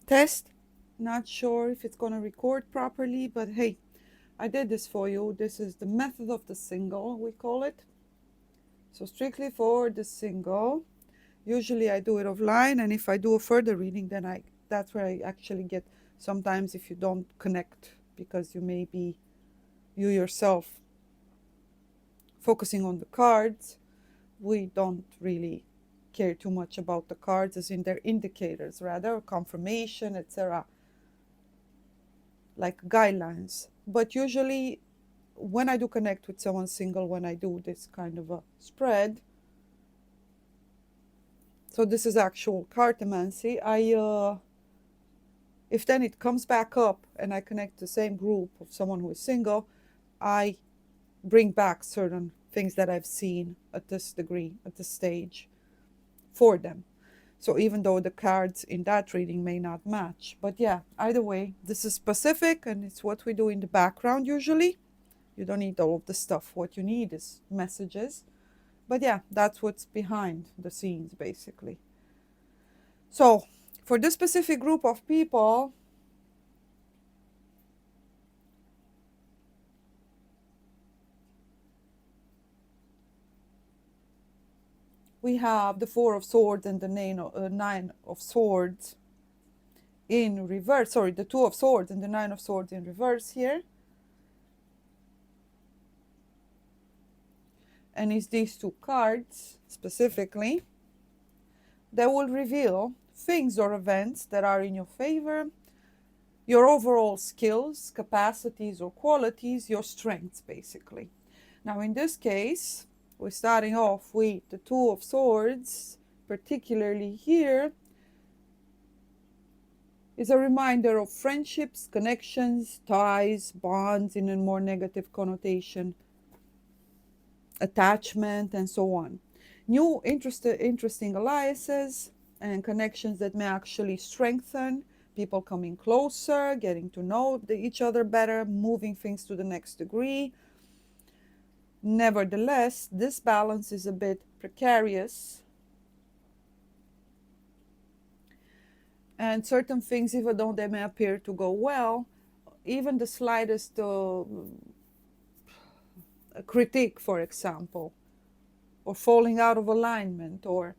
test. Not sure if it's going to record properly, but hey, I did this for you. This is the method of the single, we call it. So strictly for the single. Usually I do it offline, and if I do a further reading, then that's where I actually get sometimes if you don't connect, because you may be you yourself focusing on the cards. We don't really care too much about the cards, as in their indicators, rather confirmation, etc., like guidelines. But usually when I do connect with someone single, when I do this kind of a spread, so this is actual cartomancy, if then it comes back up and I connect the same group of someone who is single, I bring back certain things that I've seen at this degree, at this stage, for them. So even though the cards in that reading may not match. But yeah, either way, this is specific, and it's what we do in the background usually. You don't need all of the stuff. What you need is messages. But yeah, that's what's behind the scenes, basically. So for this specific group of people, we have the Four of Swords and the Nine of Swords in reverse. Sorry, the Two of Swords and the Nine of Swords in reverse here. And it's these two cards specifically that will reveal things or events that are in your favor, your overall skills, capacities, or qualities, your strengths, basically. Now, in this case, we're starting off with the Two of Swords, particularly here, is a reminder of friendships, connections, ties, bonds in a more negative connotation, attachment, and so on. New interesting alliances and connections that may actually strengthen, people coming closer, getting to know each other better, moving things to the next degree. Nevertheless, this balance is a bit precarious, and certain things, even though they may appear to go well, even the slightest critique, for example, or falling out of alignment, or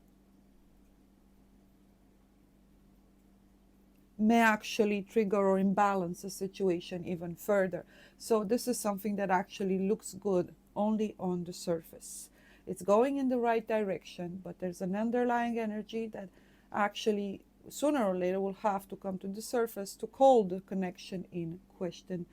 may actually trigger or imbalance the situation even further. So this is something that actually looks good only on the surface. It's going in the right direction, but there's an underlying energy that actually sooner or later will have to come to the surface to call the connection in question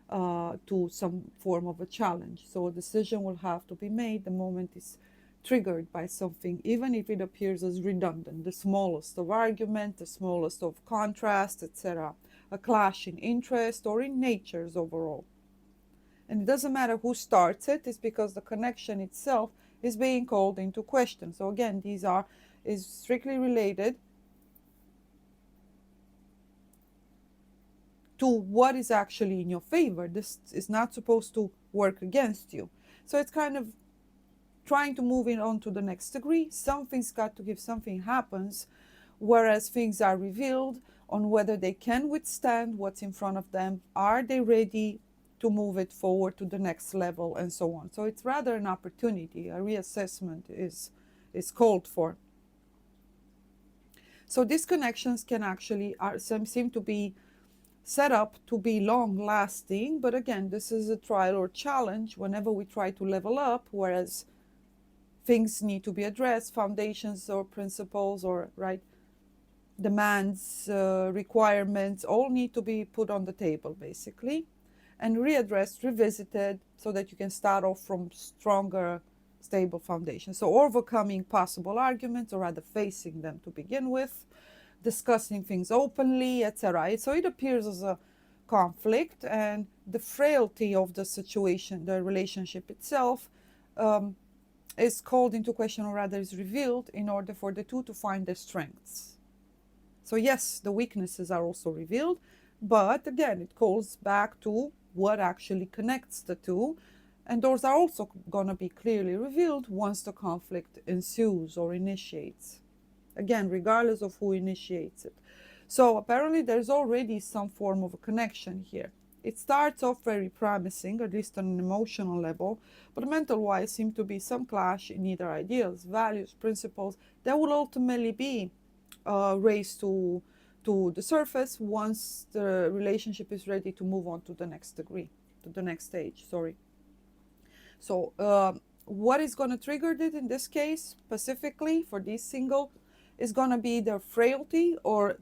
to some form of a challenge. So a decision will have to be made the moment it's triggered by something, even if it appears as redundant, the smallest of argument, the smallest of contrast, etc., a clash in interest or in natures overall. And it doesn't matter who starts it, it's because the connection itself is being called into question. So again, is strictly related to what is actually in your favor. This is not supposed to work against you. So it's kind of trying to move it on to the next degree. Something's got to give, something happens, whereas things are revealed on whether they can withstand what's in front of them. Are they ready to move it forward to the next level, and so on. So it's rather an opportunity. A reassessment is called for. So these connections can actually seem to be set up to be long lasting, but again, this is a trial or challenge whenever we try to level up, whereas things need to be addressed, foundations or principles or demands, requirements, all need to be put on the table basically, and readdressed, revisited, so that you can start off from stronger, stable foundation. So overcoming possible arguments, or rather facing them to begin with, discussing things openly, etc. So it appears as a conflict, and the frailty of the situation, the relationship itself, is called into question, or rather is revealed, in order for the two to find their strengths. So yes, the weaknesses are also revealed, but again, it calls back to what actually connects the two, and those are also going to be clearly revealed once the conflict ensues or initiates. Again, regardless of who initiates it. So apparently there's already some form of a connection here. It starts off very promising, at least on an emotional level, but mental-wise seem to be some clash in either ideas, values, principles that will ultimately be raised to the surface once the relationship is ready to move on to the next degree, to the next stage, sorry. So what is going to trigger it in this case, specifically for this single, is going to be their frailty or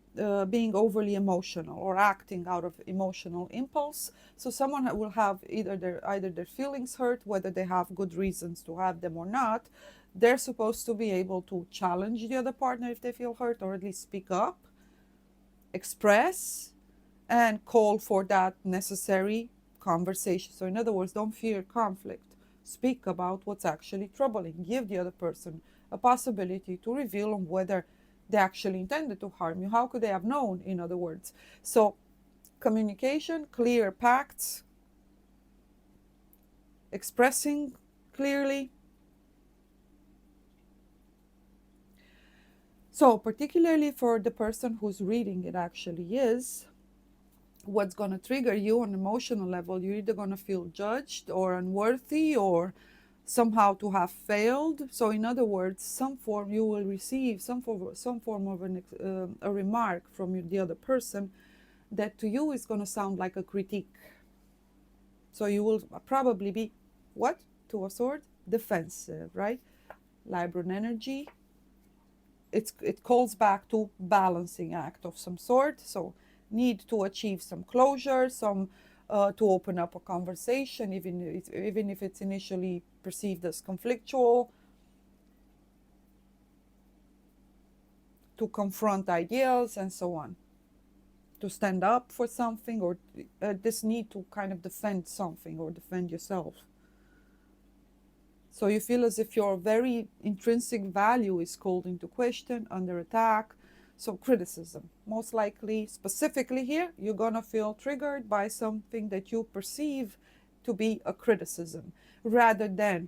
being overly emotional or acting out of emotional impulse. So someone will have either their feelings hurt, whether they have good reasons to have them or not. They're supposed to be able to challenge the other partner if they feel hurt, or at least speak up, express, and call for that necessary conversation. So in other words, don't fear conflict. Speak about what's actually troubling. Give the other person a possibility to reveal on whether they actually intended to harm you. How could they have known, in other words? So communication, clear pacts, expressing clearly. So particularly for the person who's reading it actually is, what's going to trigger you on an emotional level, you're either going to feel judged or unworthy or somehow to have failed. So in other words, some form you will receive some form of a remark from the other person that to you is going to sound like a critique. So you will probably be, what? To a sort, defensive, right? Libran energy. It calls back to balancing act of some sort. So need to achieve some closure, some to open up a conversation, even if it's initially perceived as conflictual, to confront ideas and so on, to stand up for something, or this need to kind of defend something or defend yourself. So you feel as if your very intrinsic value is called into question, under attack. So criticism, most likely, specifically here, you're gonna feel triggered by something that you perceive to be a criticism, rather than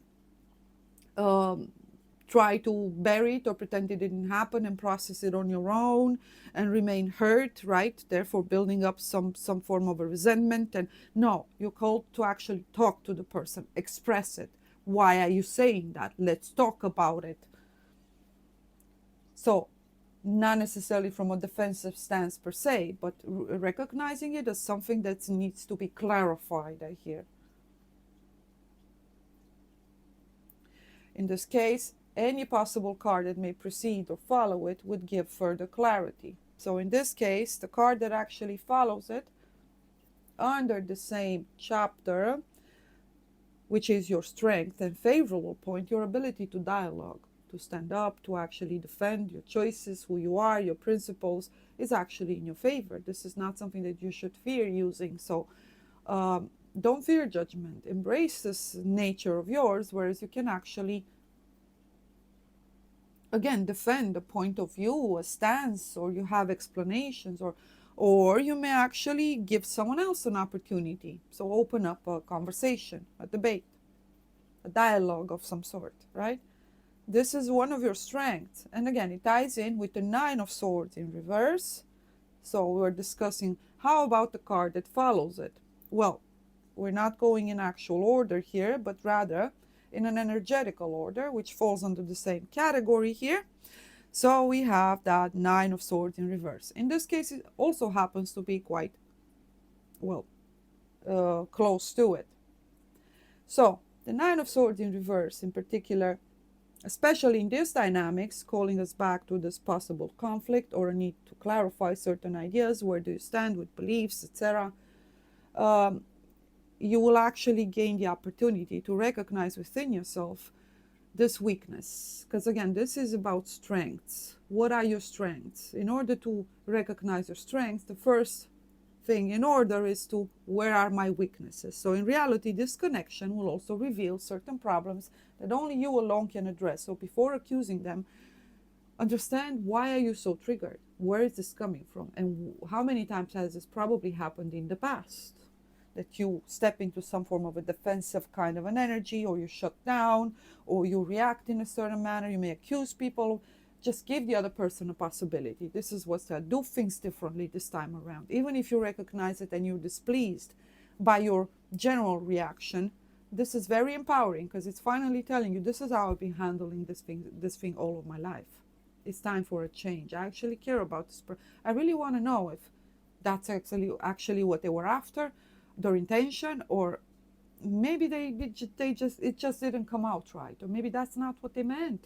try to bury it or pretend it didn't happen and process it on your own and remain hurt, right? Therefore building up some form of a resentment. And no, you're called to actually talk to the person, express it. Why are you saying that? Let's talk about it. So not necessarily from a defensive stance per se, but recognizing it as something that needs to be clarified, I hear. In this case, any possible card that may precede or follow it would give further clarity. So in this case, the card that actually follows it, under the same chapter, which is your strength and favorable point, your ability to dialogue, to stand up, to actually defend your choices, who you are, your principles, is actually in your favor. This is not something that you should fear using. So don't fear judgment. Embrace this nature of yours, whereas you can actually, again, defend a point of view, a stance, or you have explanations, or you may actually give someone else an opportunity. So open up a conversation, a debate, a dialogue of some sort, right? This is one of your strengths. And again, it ties in with the Nine of Swords in reverse. So we're discussing, how about the card that follows it? Well, we're not going in actual order here, but rather in an energetical order, which falls under the same category here. So we have that Nine of Swords in reverse. In this case, it also happens to be quite, well, close to it. So the Nine of Swords in reverse in particular, especially in this dynamics, calling us back to this possible conflict or a need to clarify certain ideas, where do you stand with beliefs, etc. You will actually gain the opportunity to recognize within yourself this weakness. Because again, this is about strengths. What are your strengths? In order to recognize your strengths, the first thing in order is to, where are my weaknesses? So in reality, this connection will also reveal certain problems that only you alone can address. So before accusing them, understand, why are you so triggered? Where is this coming from? And how many times has this probably happened in the past? That you step into some form of a defensive kind of an energy, or you shut down, or you react in a certain manner. You may accuse people just give the other person a possibility. This is what's that. Do things differently this time around. Even if you recognize it and you're displeased by your general reaction, this is very empowering because it's finally telling you, this is how I've been handling this thing all of my life. It's time for a change. I actually care about this. I really want to know if that's actually what they were after, their intention, or maybe it just didn't come out right, or maybe that's not what they meant.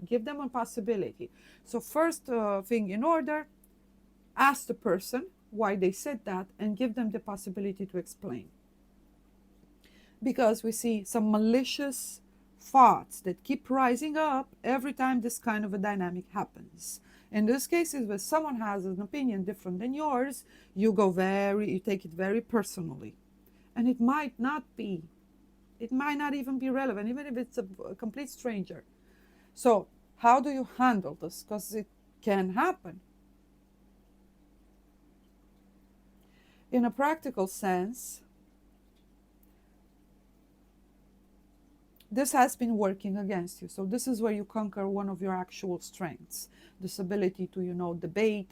Give them a possibility. So first thing in order, ask the person why they said that and give them the possibility to explain. Because we see some malicious thoughts that keep rising up every time this kind of a dynamic happens. In this case, where someone has an opinion different than yours, you take it very personally. And it might not even be relevant, even if it's a complete stranger. So how do you handle this? Because it can happen. In a practical sense, this has been working against you. So this is where you conquer one of your actual strengths, this ability to, debate,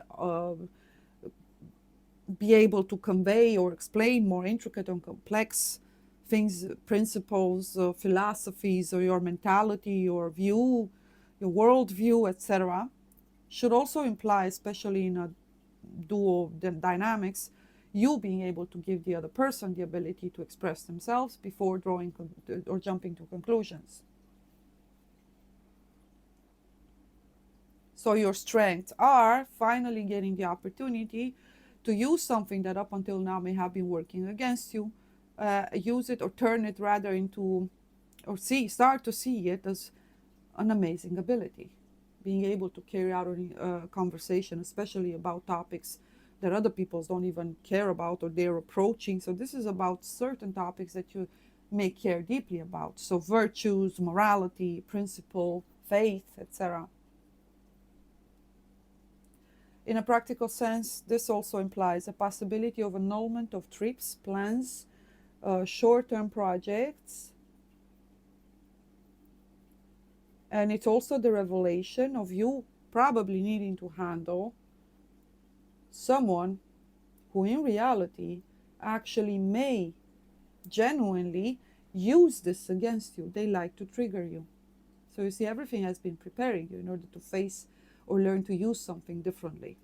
be able to convey or explain more intricate and complex things, principles, philosophies, or your mentality, your view, your worldview, etc. Should also imply, especially in a duo dynamics, you being able to give the other person the ability to express themselves before drawing or jumping to conclusions. So your strengths are finally getting the opportunity to use something that up until now may have been working against you, use it or turn it rather into, or start to see it as an amazing ability. Being able to carry out a conversation, especially about topics that other people don't even care about or they're approaching. So this is about certain topics that you may care deeply about. So virtues, morality, principle, faith, etc. In a practical sense, this also implies a possibility of annulment of trips, plans, short-term projects. And it's also the revelation of you probably needing to handle someone who in reality actually may genuinely use this against you. They like to trigger you. So you see, everything has been preparing you in order to face or learn to use something differently.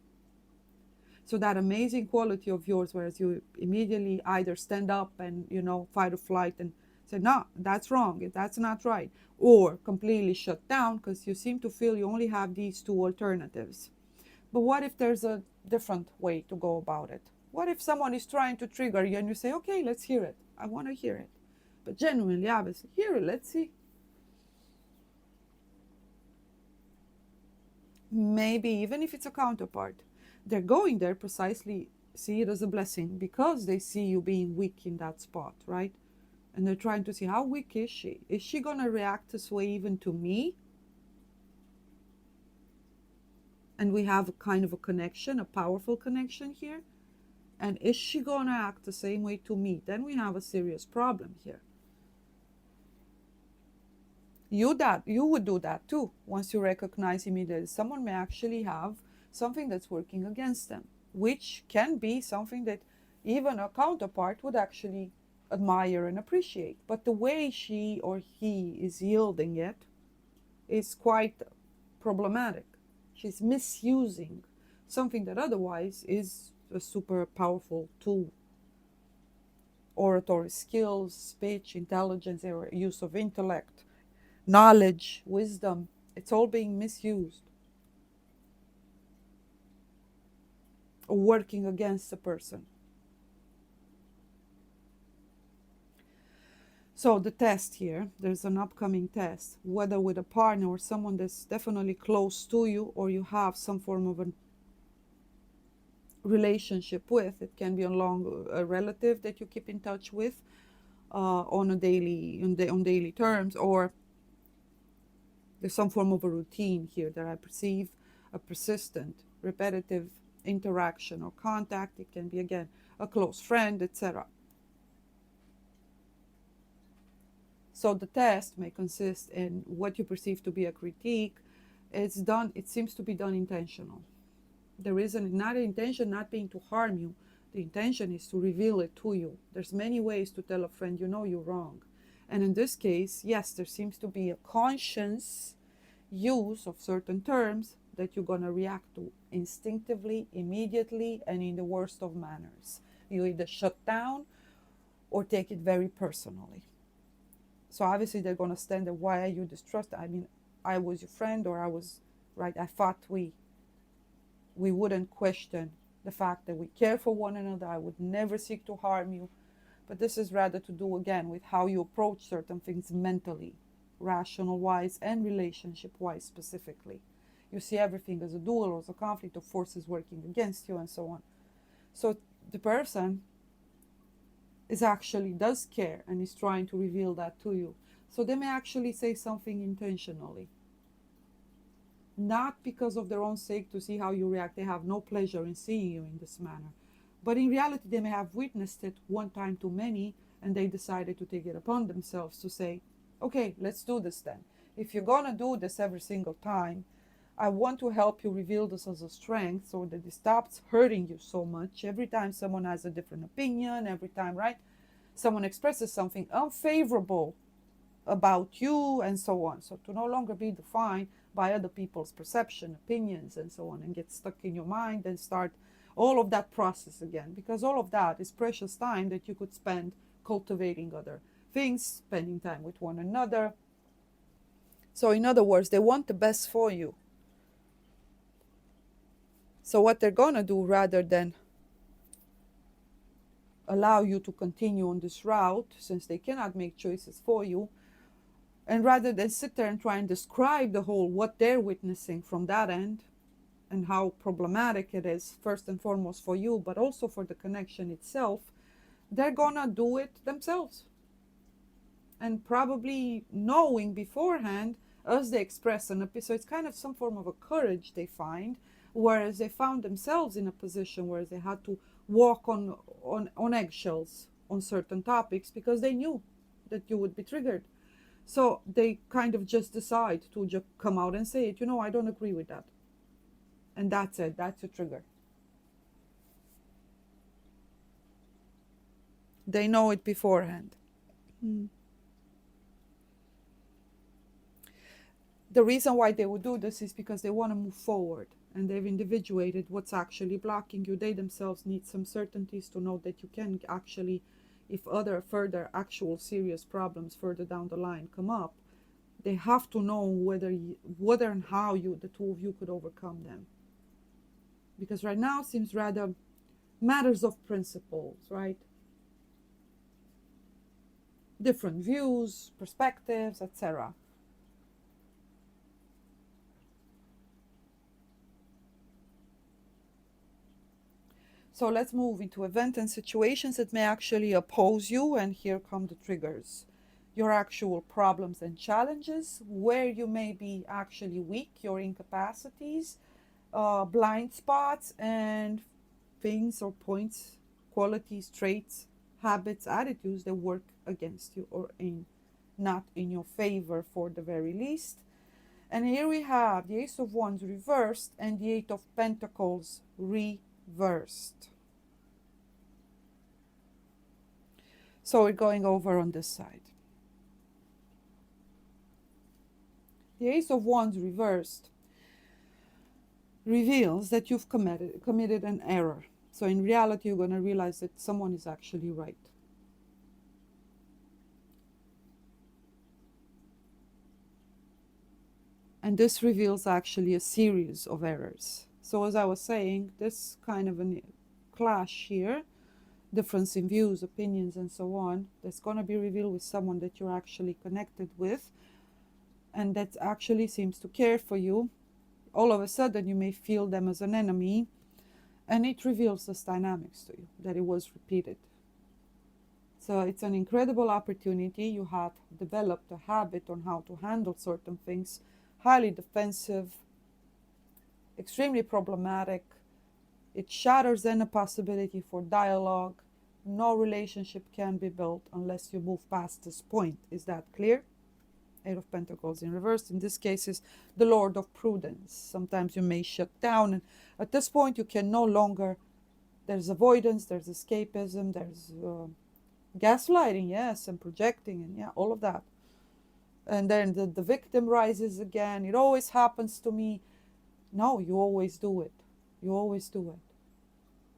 So that amazing quality of yours, whereas you immediately either stand up and, fight or flight and say, no, that's wrong, that's not right, or completely shut down because you seem to feel you only have these two alternatives. But what if there's a different way to go about it? What if someone is trying to trigger you and you say, okay, let's hear it. I want to hear it. But genuinely, obviously, hear it, let's see. Maybe even if it's a counterpart, they're going there precisely, see it as a blessing because they see you being weak in that spot, right? And they're trying to see, how weak is she? Is she going to react this way even to me? And we have a kind of a connection, a powerful connection here. And is she going to act the same way to me? Then we have a serious problem here. You would do that too, once you recognize immediately someone may actually have something that's working against them, which can be something that even a counterpart would actually admire and appreciate. But the way she or he is yielding it is quite problematic. She's misusing something that otherwise is a super powerful tool. Oratory skills, speech, intelligence, or use of intellect, knowledge, wisdom, it's all being misused or working against a person. So the test here, there's an upcoming test, whether with a partner or someone that's definitely close to you, or you have some form of a relationship with. It can be a relative that you keep in touch with on daily terms, or there's some form of a routine here that I perceive, a persistent, repetitive interaction or contact. It can be, again, a close friend, etc. So the test may consist in what you perceive to be a critique, it's done, it seems to be done intentional. The reason, not the intention not being to harm you, the intention is to reveal it to you. There's many ways to tell a friend, you know you're wrong. And in this case, yes, there seems to be a conscious use of certain terms that you're going to react to instinctively, immediately, and in the worst of manners. You either shut down or take it very personally. So obviously they're going to stand there, why are you distrusted? I mean, I was your friend, or I was, right, I thought we wouldn't question the fact that we care for one another. I would never seek to harm you. But this is rather to do, again, with how you approach certain things mentally, rational-wise and relationship-wise specifically. You see everything as a duel or as a conflict of forces working against you and so on. So the person is actually does care and is trying to reveal that to you. So they may actually say something intentionally, not because of their own sake to see how you react. They have no pleasure in seeing you in this manner. But in reality, they may have witnessed it one time too many, and they decided to take it upon themselves to say, okay, let's do this then. If you're going to do this every single time, I want to help you reveal this as a strength so that it stops hurting you so much. Every time someone has a different opinion, every time, right, someone expresses something unfavorable about you and so on. So to no longer be defined by other people's perception, opinions, and so on, and get stuck in your mind and start all of that process again, because all of that is precious time that you could spend cultivating other things, spending time with one another. So in other words, they want the best for you. So what they're going to do, rather than allow you to continue on this route, since they cannot make choices for you, and rather than sit there and try and describe the whole what they're witnessing from that end and how problematic it is, first and foremost for you, but also for the connection itself, they're gonna do it themselves. And probably knowing beforehand as they express an opinion. So it's kind of some form of a courage they find, whereas they found themselves in a position where they had to walk on eggshells on certain topics because they knew that you would be triggered. So they kind of just decide to just come out and say it, you know, I don't agree with that. And that's it, that's a trigger. They know it beforehand. The reason why they would do this is because they want to move forward, and they've individuated what's actually blocking you. They themselves need some certainties to know that you can actually, if other further actual serious problems further down the line come up, they have to know whether and how the two of you could overcome them. Because right now it seems rather matters of principles, right? Different views, perspectives, etc. So let's move into events and situations that may actually oppose you, and here come the triggers. Your actual problems and challenges, where you may be actually weak, your incapacities, blind spots, and things or points, qualities, traits, habits, attitudes that work against you or not in your favor for the very least. And here we have the Ace of Wands reversed and the Eight of Pentacles reversed. So we're going over on this side. The Ace of Wands reversed reveals that you've committed an error. So in reality, you're going to realize that someone is actually right. And this reveals actually a series of errors. So as I was saying, this kind of a clash here, difference in views, opinions, and so on, that's going to be revealed with someone that you're actually connected with and that actually seems to care for you. All of a sudden, you may feel them as an enemy, and it reveals this dynamics to you, that it was repeated. So it's an incredible opportunity. You have developed a habit on how to handle certain things, highly defensive, extremely problematic. It shatters any possibility for dialogue. No relationship can be built unless you move past this point. Is that clear? Eight of Pentacles in reverse, in this case, is the Lord of Prudence. Sometimes you may shut down, and at this point you can no longer, there's avoidance, there's escapism, there's gaslighting, yes, and projecting, and yeah, all of that. And then the victim rises again. It always happens to me. No, you always do it. You always do it.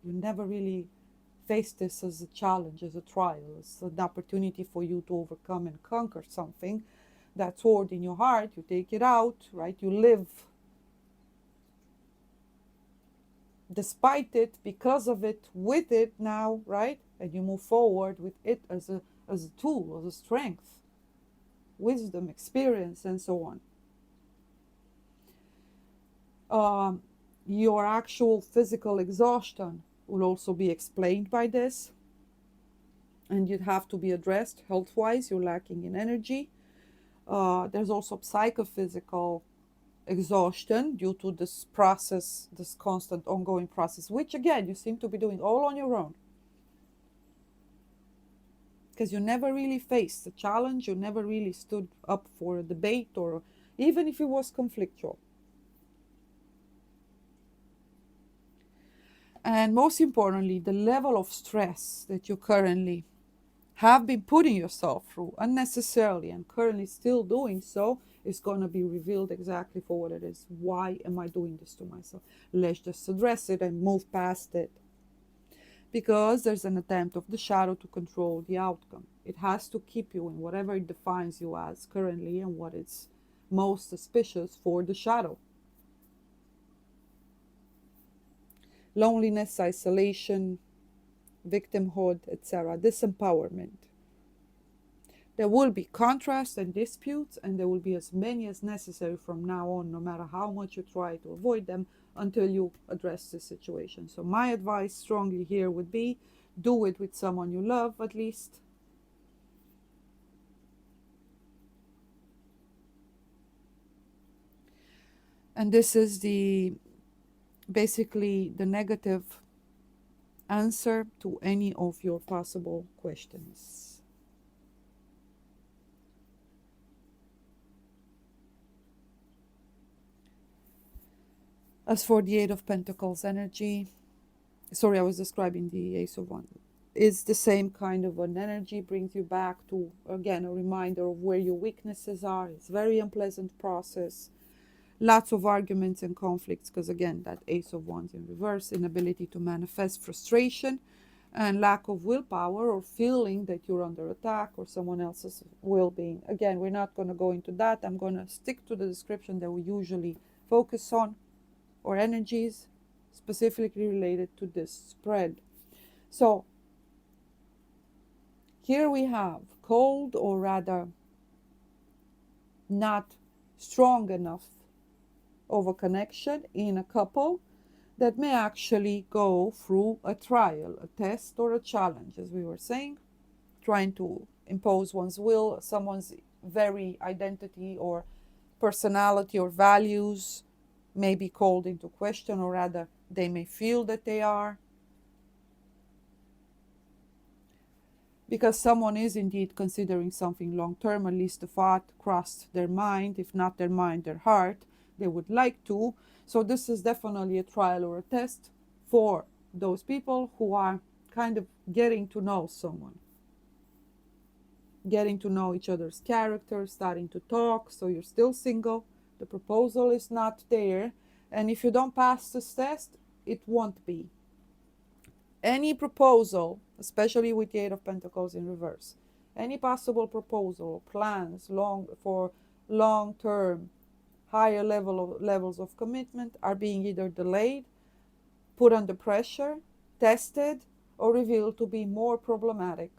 You never really face this as a challenge, as a trial, as an opportunity for you to overcome and conquer something. That sword in your heart, you take it out, right? You live despite it, because of it, with it now, right? And you move forward with it as a tool, as a strength, wisdom, experience, and so on. Your actual physical exhaustion will also be explained by this, and you'd have to be addressed health-wise. You're lacking in energy. There's also psychophysical exhaustion due to this process, this constant ongoing process, which again you seem to be doing all on your own, because you never really faced a challenge. You never really stood up for a debate, or even if it was conflictual. And most importantly, the level of stress that you currently have been putting yourself through unnecessarily, and currently still doing so, is going to be revealed exactly for what it is. Why am I doing this to myself? Let's just address it and move past it. Because there's an attempt of the shadow to control the outcome. It has to keep you in whatever it defines you as currently, and what is most suspicious for the shadow. Loneliness, isolation, victimhood, etc. Disempowerment. There will be contrast and disputes, and there will be as many as necessary from now on, no matter how much you try to avoid them, until you address the situation. So my advice strongly here would be, do it with someone you love, at least. And this is basically the negative answer to any of your possible questions. As for the Eight of Pentacles energy, sorry, I was describing the Ace of Wands. It's the same kind of an energy, brings you back to, again, a reminder of where your weaknesses are. It's a very unpleasant process. Lots of arguments and conflicts, because again, that Ace of Wands in reverse, inability to manifest, frustration, and lack of willpower, or feeling that you're under attack or someone else's well-being. Again, we're not going to go into that. I'm going to stick to the description that we usually focus on, or energies specifically related to this spread. So here we have cold, or rather not strong enough of a connection in a couple that may actually go through a trial, a test, or a challenge, as we were saying, trying to impose one's will, someone's very identity or personality or values may be called into question, or rather they may feel that they are, because someone is indeed considering something long term. At least the thought crossed their mind, if not their mind, their heart. They would like to. So this is definitely a trial or a test for those people who are kind of getting to know someone, getting to know each other's character, starting to talk. So you're still single, the proposal is not there, and if you don't pass this test, it won't be. Any proposal, especially with the Eight of Pentacles in reverse, any possible proposal, plans for long-term, higher levels of commitment are being either delayed, put under pressure, tested, or revealed to be more problematic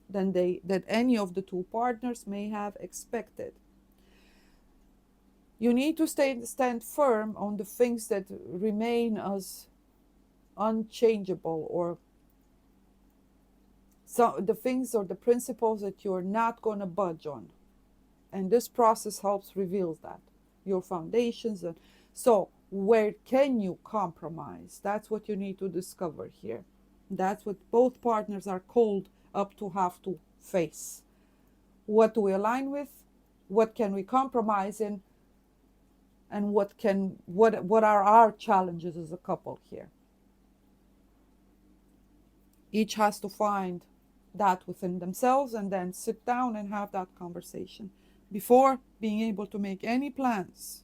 than any of the two partners may have expected. You need to stand firm on the things that remain as unchangeable, or so the things or the principles that you're not going to budge on. And this process helps reveal that, your foundations. And so where can you compromise? That's what you need to discover here. That's what both partners are called up to have to face. What do we align with? what can we compromise in, and what are our challenges as a couple here. Each has to find that within themselves and then sit down and have that conversation before being able to make any plans.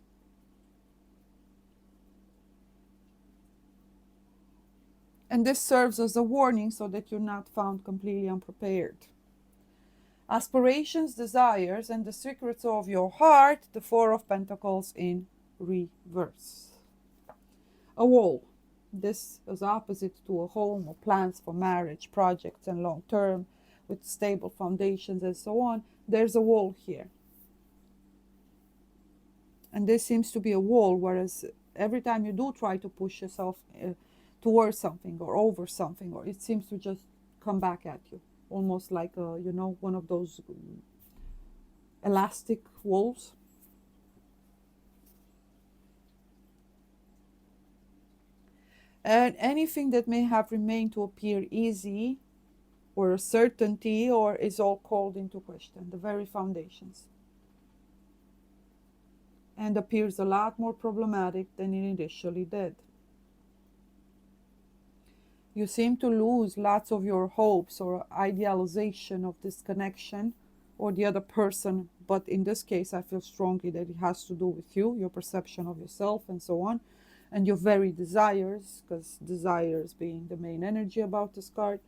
And this serves as a warning so that you're not found completely unprepared. Aspirations, desires, and the secrets of your heart, the Four of Pentacles in reverse. A wall. This is opposite to a home or plans for marriage, projects, and long term with stable foundations and so on. There's a wall here. And this seems to be a wall, whereas every time you do try to push yourself towards something or over something, or it seems to just come back at you, almost like one of those elastic walls. And anything that may have remained to appear easy or a certainty or is all called into question, the very foundations, and appears a lot more problematic than it initially did. You seem to lose lots of your hopes or idealization of this connection or the other person, but in this case I feel strongly that it has to do with you, your perception of yourself and so on, and your very desires, because desires being the main energy about this card.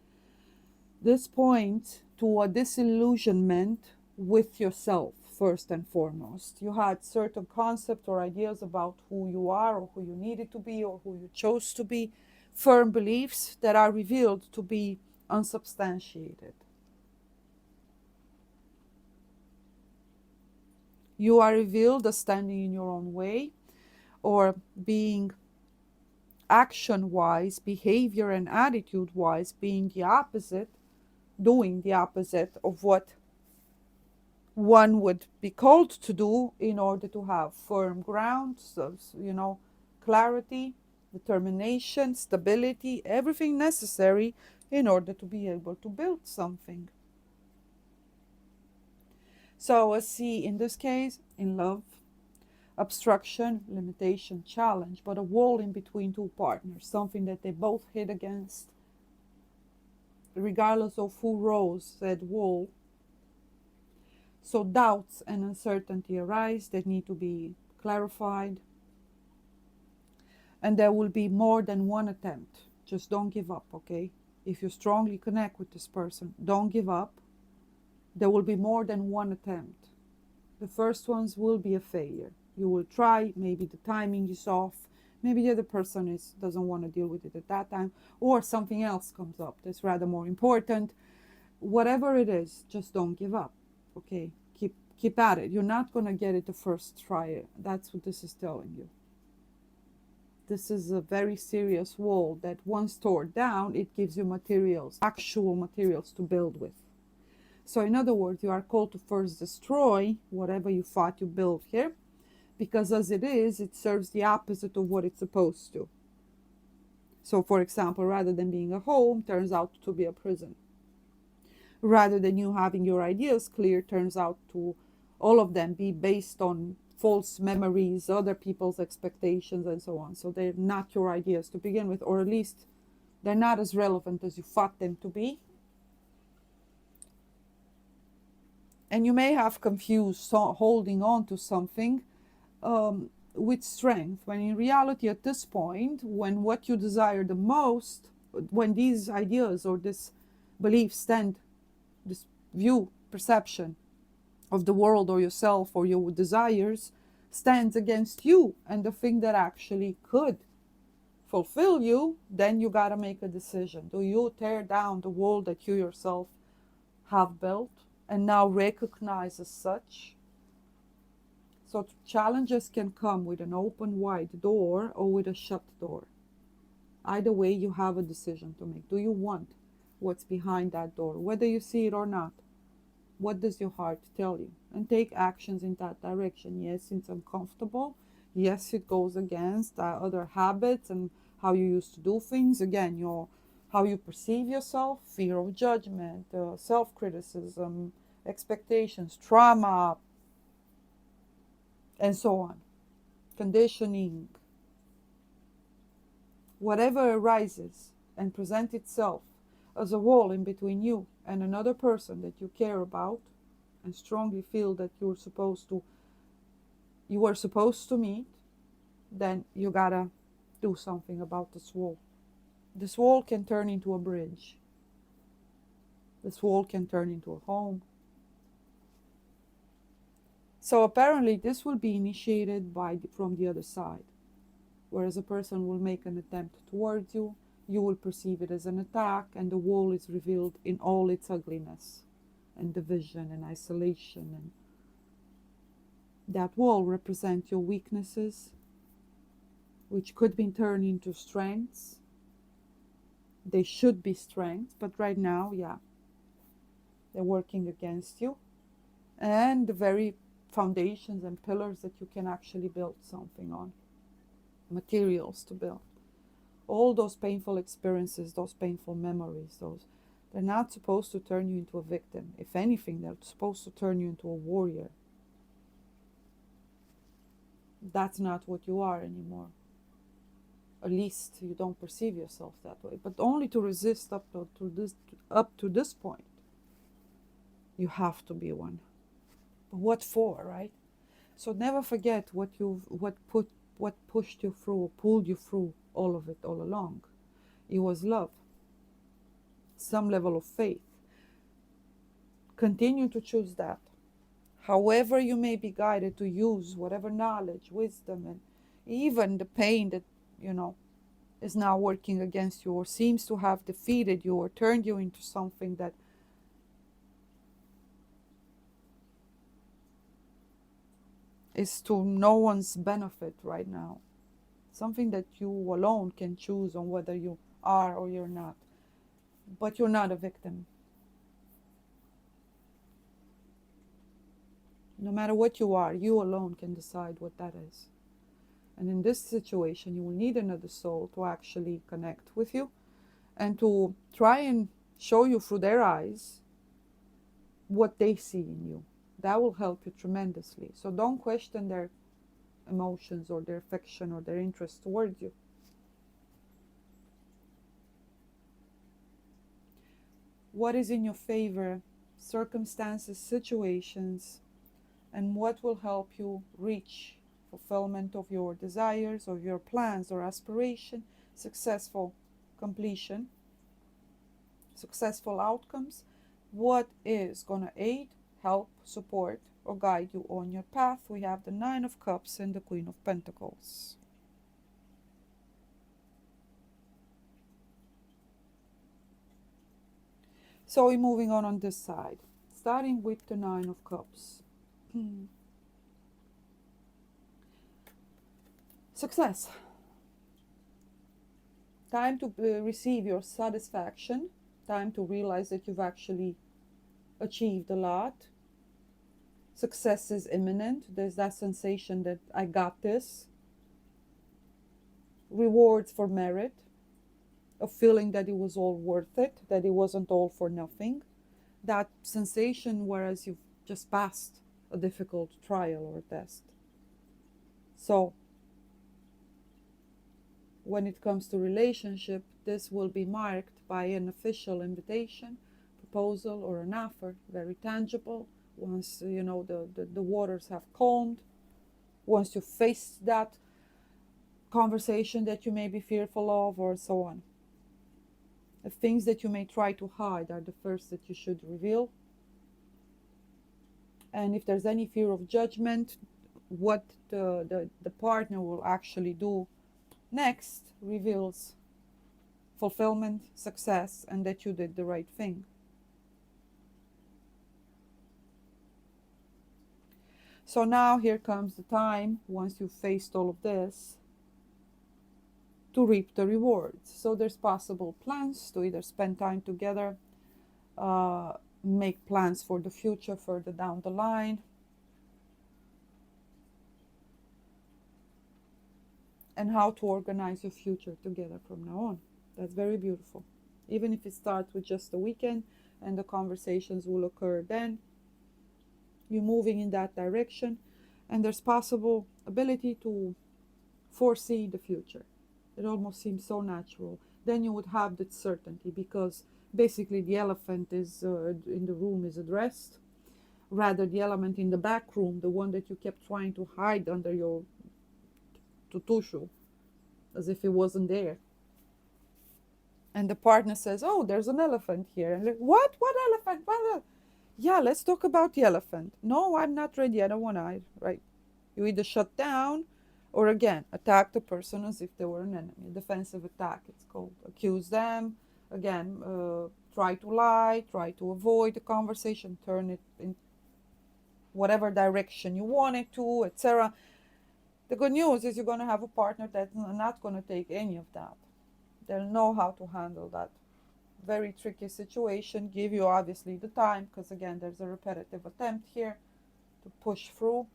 This points to a disillusionment with yourself first and foremost. You had certain concepts or ideas about who you are or who you needed to be or who you chose to be, firm beliefs that are revealed to be unsubstantiated. You are revealed as standing in your own way or being action-wise, behavior and attitude-wise, being the opposite, doing the opposite of what one would be called to do in order to have firm ground, so, clarity, determination, stability, everything necessary in order to be able to build something. So I see in this case, in love, obstruction, limitation, challenge, but a wall in between two partners, something that they both hit against, regardless of who rose said wall. So doubts and uncertainty arise that need to be clarified. And there will be more than one attempt. Just don't give up, okay? If you strongly connect with this person, don't give up. There will be more than one attempt. The first ones will be a failure. You will try, maybe the timing is off, maybe the other person doesn't want to deal with it at that time, or something else comes up that's rather more important. Whatever it is, just don't give up, okay? Keep at it. You're not going to get it the first try. That's what this is telling you. This is a very serious wall that once torn down, it gives you materials, actual materials to build with. So in other words, you are called to first destroy whatever you thought you built here, because as it is, it serves the opposite of what it's supposed to. So for example, rather than being a home, turns out to be a prison. Rather than you having your ideas clear, turns out to all of them be based on false memories, other people's expectations, and so on. So they're not your ideas to begin with, or at least they're not as relevant as you thought them to be. And you may have confused holding on to something with strength, when in reality at this point, when what you desire the most, when these ideas or this belief stand, this view, perception of the world or yourself or your desires stands against you and the thing that actually could fulfill you, then you got to make a decision. Do you tear down the wall that you yourself have built and now recognize as such? So challenges can come with an open wide door or with a shut door. Either way, you have a decision to make. Do you want what's behind that door, whether you see it or not? What does your heart tell you? And take actions in that direction. Yes, it's uncomfortable. Yes, it goes against other habits and how you used to do things. Again, how you perceive yourself, fear of judgment, self-criticism, expectations, trauma, and so on. Conditioning, whatever arises and presents itself as a wall in between you and another person that you care about and strongly feel that you were supposed to meet, then you gotta do something about this wall. This wall can turn into a bridge. This wall can turn into a home. So apparently this will be initiated from the other side. Whereas a person will make an attempt towards you, you will perceive it as an attack, and the wall is revealed in all its ugliness and division and isolation. And that wall represents your weaknesses, which could be turned into strengths. They should be strengths, but right now, yeah, they're working against you. And the very foundations and pillars that you can actually build something on, materials to build. All those painful experiences, those painful memories, they're not supposed to turn you into a victim. If anything, they're supposed to turn you into a warrior. That's not what you are anymore. At least you don't perceive yourself that way. But only to resist up to this point, you have to be one. But what for, right? So never forget what pushed you through, pulled you through all of it all along. It was love, some level of faith. Continue to choose that. However you may be guided to use whatever knowledge, wisdom, and even the pain that, is now working against you or seems to have defeated you or turned you into something that is to no one's benefit right now. Something that you alone can choose on whether you are or you're not. But you're not a victim. No matter what you are, you alone can decide what that is. And in this situation, you will need another soul to actually connect with you and to try and show you through their eyes what they see in you. That will help you tremendously. So don't question their emotions or their affection or their interest towards you. What is in your favor? Circumstances, situations, and what will help you reach fulfillment of your desires, of your plans or aspiration, successful completion, successful outcomes. What is going to aid, help, support, or guide you on your path? We have the Nine of Cups and the Queen of Pentacles. So we're moving on this side, starting with the Nine of Cups. Success. Time to receive your satisfaction. Time to realize that you've actually achieved a lot. Success is imminent. There's that sensation that I got this. Rewards for merit. A feeling that it was all worth it, that it wasn't all for nothing. That sensation whereas you've just passed a difficult trial or test. So when it comes to relationship, this will be marked by an official invitation, proposal, or an offer, very tangible. Once the waters have calmed, once you face that conversation that you may be fearful of, or so on. The things that you may try to hide are the first that you should reveal. And if there's any fear of judgment, what the partner will actually do next reveals fulfillment, success, and that you did the right thing. So now here comes the time, once you've faced all of this, to reap the rewards. So there's possible plans to either spend time together, make plans for the future further down the line, and how to organize your future together from now on. That's very beautiful. Even if it starts with just a weekend and the conversations will occur then, you're moving in that direction. And there's possible ability to foresee the future. It almost seems so natural. Then you would have that certainty, because basically the elephant is in the room is addressed. Rather, the element in the back room, the one that you kept trying to hide under your tutushu, as if it wasn't there. And the partner says, "Oh, there's an elephant here." And like, what? What elephant? What? Yeah, let's talk about the elephant. No, I'm not ready. I don't want to. Right? You either shut down, or again attack the person as if they were an enemy. Defensive attack, it's called. Accuse them. Again, try to lie. Try to avoid the conversation. Turn it in whatever direction you want it to, etc. The good news is you're going to have a partner that's not going to take any of that. They'll know how to handle that very tricky situation, give you obviously the time, because again, there's a repetitive attempt here to push through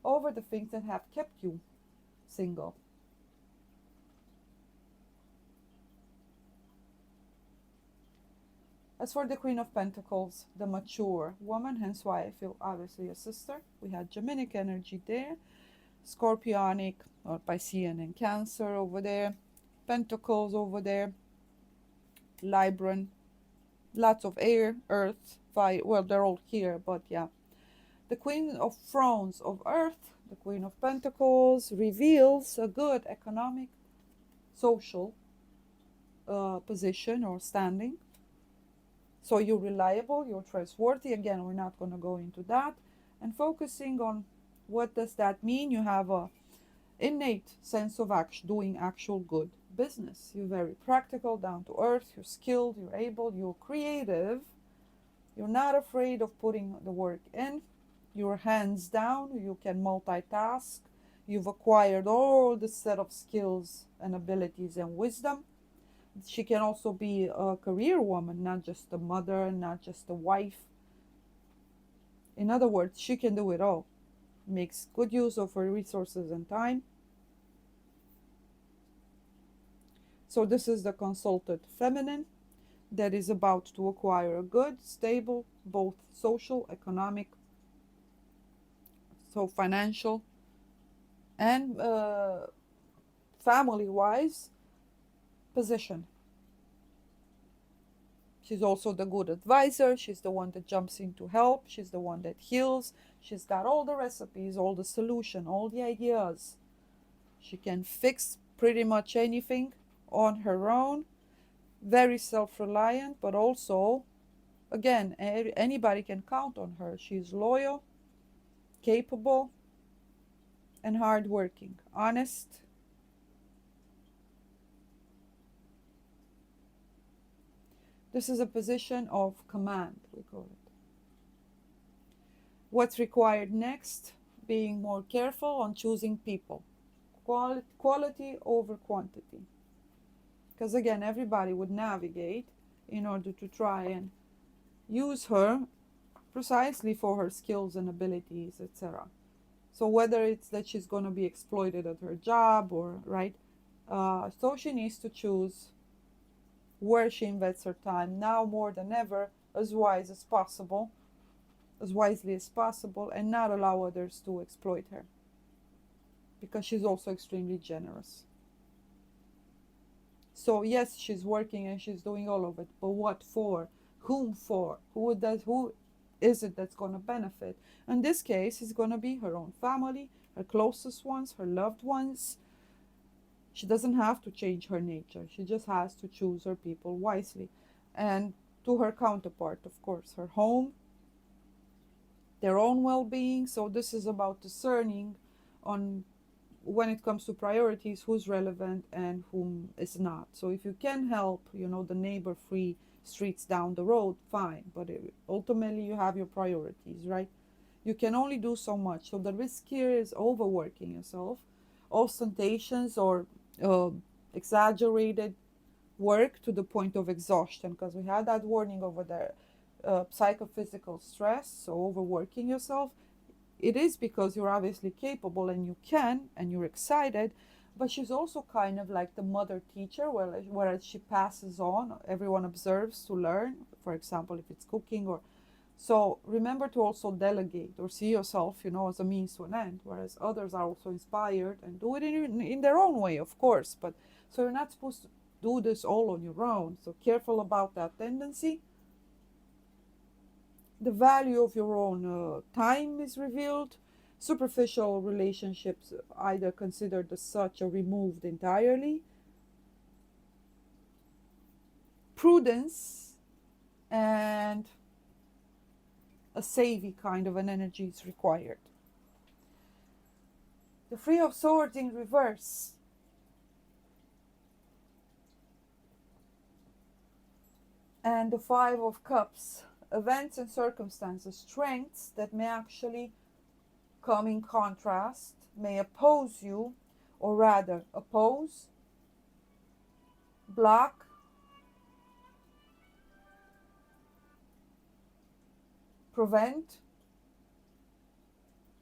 over the things that have kept you single. As for the Queen of Pentacles, the mature woman, hence why I feel obviously a sister. We had Geminic energy there, Scorpionic or Piscean and Cancer over there, Pentacles over there, Libran, lots of air, earth, fire. Well, they're all here, but yeah. The Queen of Thrones of Earth, the Queen of Pentacles, reveals a good economic, social position or standing. So you're reliable, you're trustworthy. Again, we're not going to go into that. And focusing on what does that mean? You have a innate sense of doing actual good business. You're very practical, down to earth, you're skilled, you're able, you're creative. You're not afraid of putting the work in. You're hands down, you can multitask. You've acquired all the set of skills and abilities and wisdom. She can also be a career woman, not just a mother, not just a wife. In other words, she can do it all. Makes good use of her resources and time. So this is the consulted feminine that is about to acquire a good, stable, both social, economic, so financial, and family-wise position. She's also the good advisor. She's the one that jumps in to help. She's the one that heals. She's got all the recipes, all the solution, all the ideas. She can fix pretty much anything on her own. Very self-reliant, but also, again, anybody can count on her. She's loyal, capable, and hardworking, honest. This is a position of command, we call it. What's required next? Being more careful on choosing people. Quality over quantity. Because again, everybody would navigate in order to try and use her precisely for her skills and abilities, etc. So whether it's that she's going to be exploited at her job or, right? So she needs to choose where she invests her time now more than ever, as wisely as possible, and not allow others to exploit her, because she's also extremely generous. So yes, she's working and she's doing all of it, but what for? Whom for? Who is it that's going to benefit? In this case, it's going to be her own family, her closest ones, her loved ones. She doesn't have to change her nature. She just has to choose her people wisely. And to her counterpart, of course, her home, their own well-being. So this is about discerning on, when it comes to priorities, who's relevant and whom is not. So if you can help, the neighbor-free streets down the road, fine. But ultimately, you have your priorities, right? You can only do so much. So the risk here is overworking yourself, ostentations or exaggerated work to the point of exhaustion, because we had that warning over there. Psychophysical stress, so overworking yourself. It is because you're obviously capable and you can and you're excited, but she's also kind of like the mother teacher, whereas she passes on, everyone observes to learn, for example, if it's cooking or So remember to also delegate or see yourself, as a means to an end, whereas others are also inspired and do it in their own way, of course. But so you're not supposed to do this all on your own. So careful about that tendency. The value of your own time is revealed. Superficial relationships either considered as such or removed entirely. Prudence and a savvy kind of an energy is required. The Three of Swords in reverse. And the Five of Cups. Events and circumstances, strengths that may actually come in contrast, may oppose you, or rather oppose, block, prevent,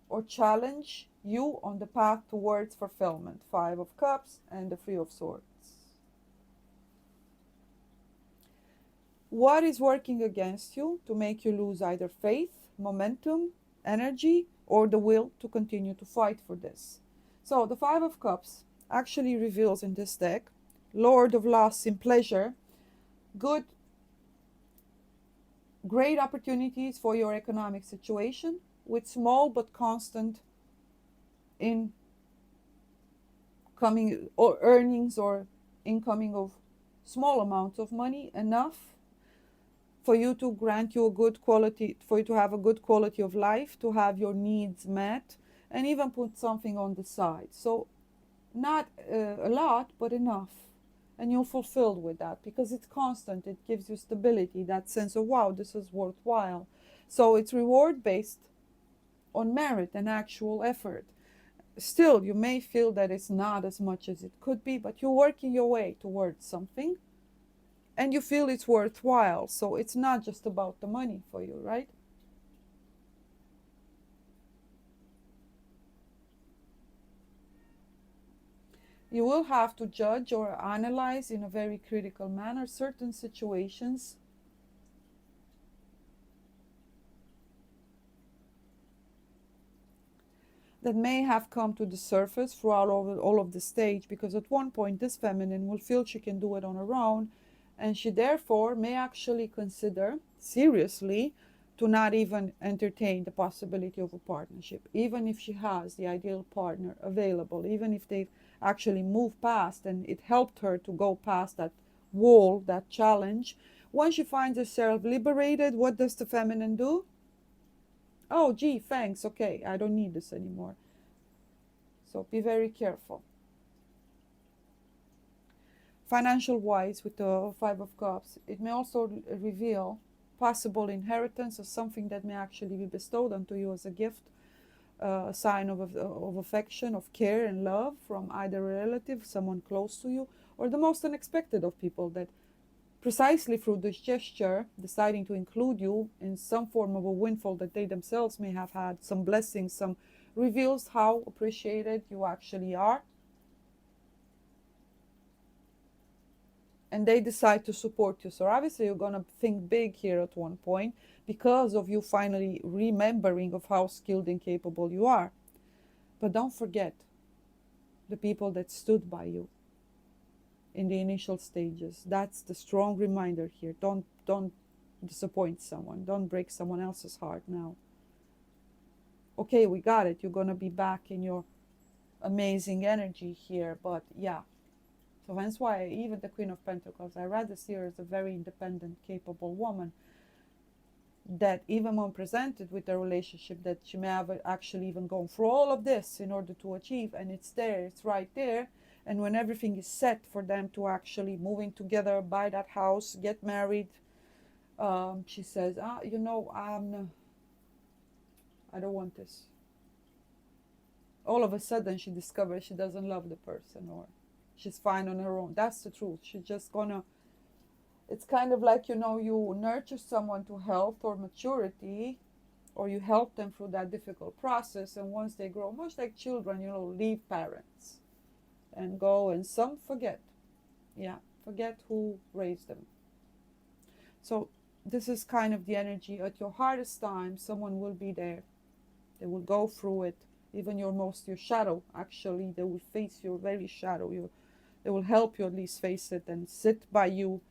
or challenge you on the path towards fulfillment. Five of Cups and the Three of Swords. What is working against you to make you lose either faith, momentum, energy, or the will to continue to fight for this? So the Five of Cups actually reveals in this deck, Lord of Loss in pleasure, great opportunities for your economic situation with small but constant incoming or earnings or incoming of small amounts of money, enough for you to grant you a good quality, for you to have a good quality of life, to have your needs met, and even put something on the side. So not a lot, but enough. And you're fulfilled with that because it's constant. It gives you stability, that sense of, wow, this is worthwhile. So it's reward based on merit and actual effort. Still, you may feel that it's not as much as it could be, but you're working your way towards something and you feel it's worthwhile. So it's not just about the money for you, right? You will have to judge or analyze in a very critical manner certain situations that may have come to the surface throughout all of the stage, because at one point this feminine will feel she can do it on her own, and she therefore may actually consider seriously to not even entertain the possibility of a partnership, even if she has the ideal partner available, even if they've actually moved past and it helped her to go past that wall, that challenge. When she finds herself liberated, what does the feminine do? Oh, gee, thanks, okay, I don't need this anymore. So be very careful. Financial wise, with the Five of Cups, it may also reveal possible inheritance or something that may actually be bestowed onto you as a gift, a sign of affection, of care and love from either a relative, someone close to you, or the most unexpected of people that precisely through this gesture, deciding to include you in some form of a windfall that they themselves may have had, some blessings, some reveals how appreciated you actually are. And they decide to support you. So obviously you're going to think big here at one point because of you finally remembering of how skilled and capable you are. But don't forget the people that stood by you in the initial stages. That's the strong reminder here. Don't disappoint someone. Don't break someone else's heart now. Okay, we got it. You're going to be back in your amazing energy here. But yeah. So hence why even the Queen of Pentacles, I rather see her as a very independent, capable woman that even when presented with a relationship that she may have actually even gone through all of this in order to achieve, and it's there, it's right there. And when everything is set for them to actually move in together, buy that house, get married, she says, I don't want this. All of a sudden she discovers she doesn't love the person, or she's fine on her own. That's the truth. She's just gonna, it's kind of like, you nurture someone to health or maturity, or you help them through that difficult process. And once they grow, much like children, leave parents and go, and some forget. Yeah, forget who raised them. So this is kind of the energy. At your hardest time, someone will be there. They will go through it. Even your shadow, actually, they will face your very shadow. They will help you at least face it and sit by you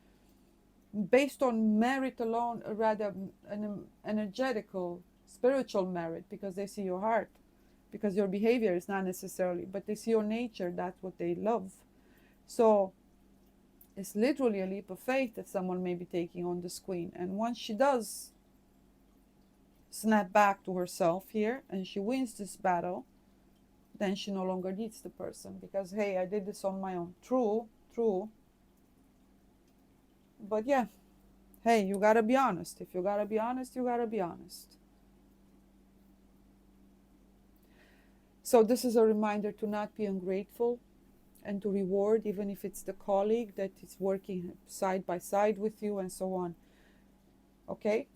based on merit alone, rather an energetical, spiritual merit, because they see your heart, because your behavior is not necessarily, but they see your nature. That's what they love. So it's literally a leap of faith that someone may be taking on this queen. And once she does snap back to herself here and she wins this battle, then she no longer needs the person, because hey, I did this on my own. True. But yeah, hey, you gotta be honest. If you gotta be honest, you gotta be honest. So this is a reminder to not be ungrateful and to reward, even if it's the colleague that is working side by side with you and so on. Okay?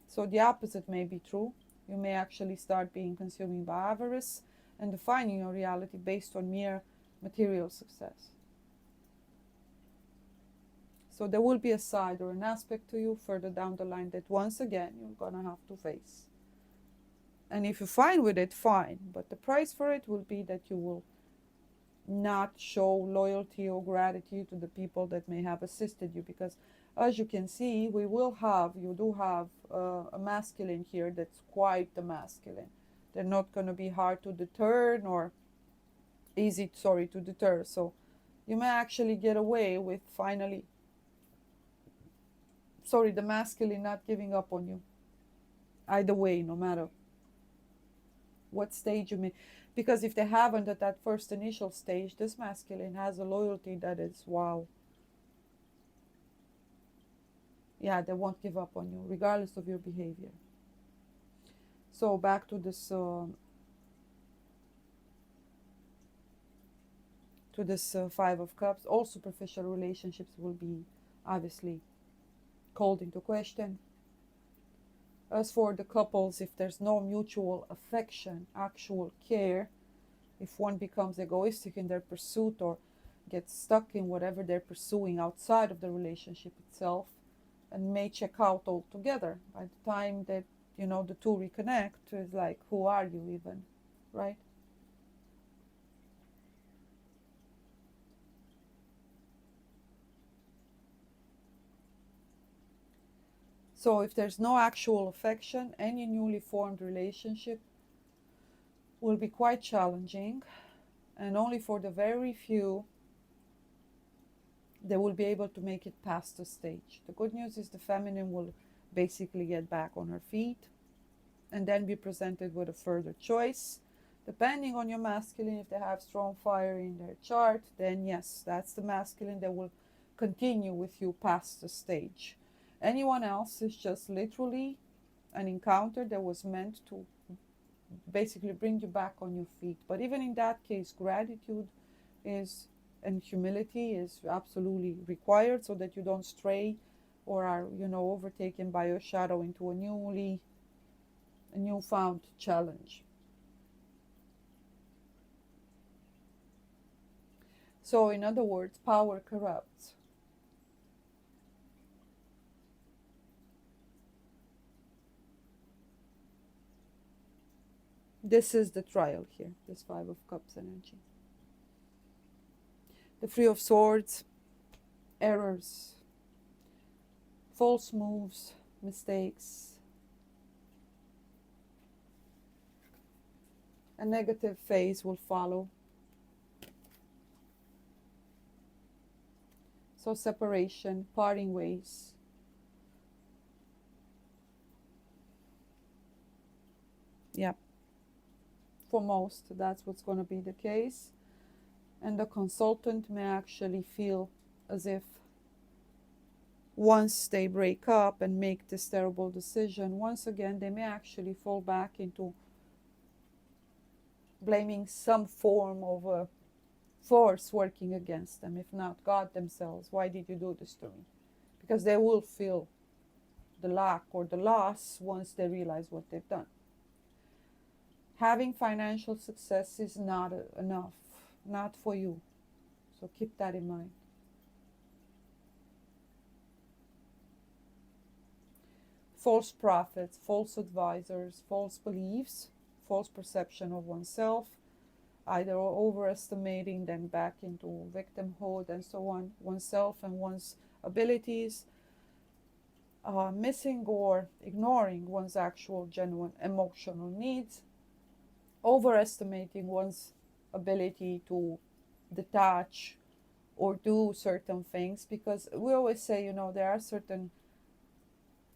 So the opposite may be true. You may actually start being consuming by avarice and defining your reality based on mere material success. So there will be a side or an aspect to you further down the line that once again you're gonna have to face. And if you're fine with it, fine. But the price for it will be that you will not show loyalty or gratitude to the people that may have assisted you, because as you can see, you do have a masculine here that's quite the masculine. They're not going to be hard to deter, nor easy to deter. So you may actually get away with finally the masculine not giving up on you either way, no matter what stage you may. Because if they haven't at that first initial stage, this masculine has a loyalty that is wow. Yeah, they won't give up on you regardless of your behavior. So back to this Five of Cups. All superficial relationships will be obviously called into question. As for the couples, if there's no mutual affection, actual care, if one becomes egoistic in their pursuit or gets stuck in whatever they're pursuing outside of the relationship itself, and may check out altogether by the time that the two reconnect, is like, who are you even, right? So if there's no actual affection, any newly formed relationship will be quite challenging, and only for the very few they will be able to make it past the stage. The good news is the feminine will basically get back on her feet and then be presented with a further choice. Depending on your masculine, if they have strong fire in their chart, then yes, that's the masculine that will continue with you past the stage. Anyone else is just literally an encounter that was meant to basically bring you back on your feet. But even in that case, gratitude and humility is absolutely required, so that you don't stray or are overtaken by your shadow into a newfound challenge. So in other words, power corrupts. This is the trial here, this Five of Cups energy. The Three of Swords, errors, false moves, mistakes, a negative phase will follow. So separation, parting ways. Yep. For most, that's what's going to be the case. And the consultant may actually feel as if once they break up and make this terrible decision, once again, they may actually fall back into blaming some form of a force working against them, if not God themselves. Why did you do this to me? Because they will feel the lack or the loss once they realize what they've done. Having financial success is not enough, not for you. So keep that in mind. false prophets, false advisors, false beliefs, false perception of oneself, either overestimating, then back into victimhood and so on, oneself and one's abilities, missing or ignoring one's actual genuine emotional needs, overestimating one's ability to detach or do certain things, because we always say, there are certain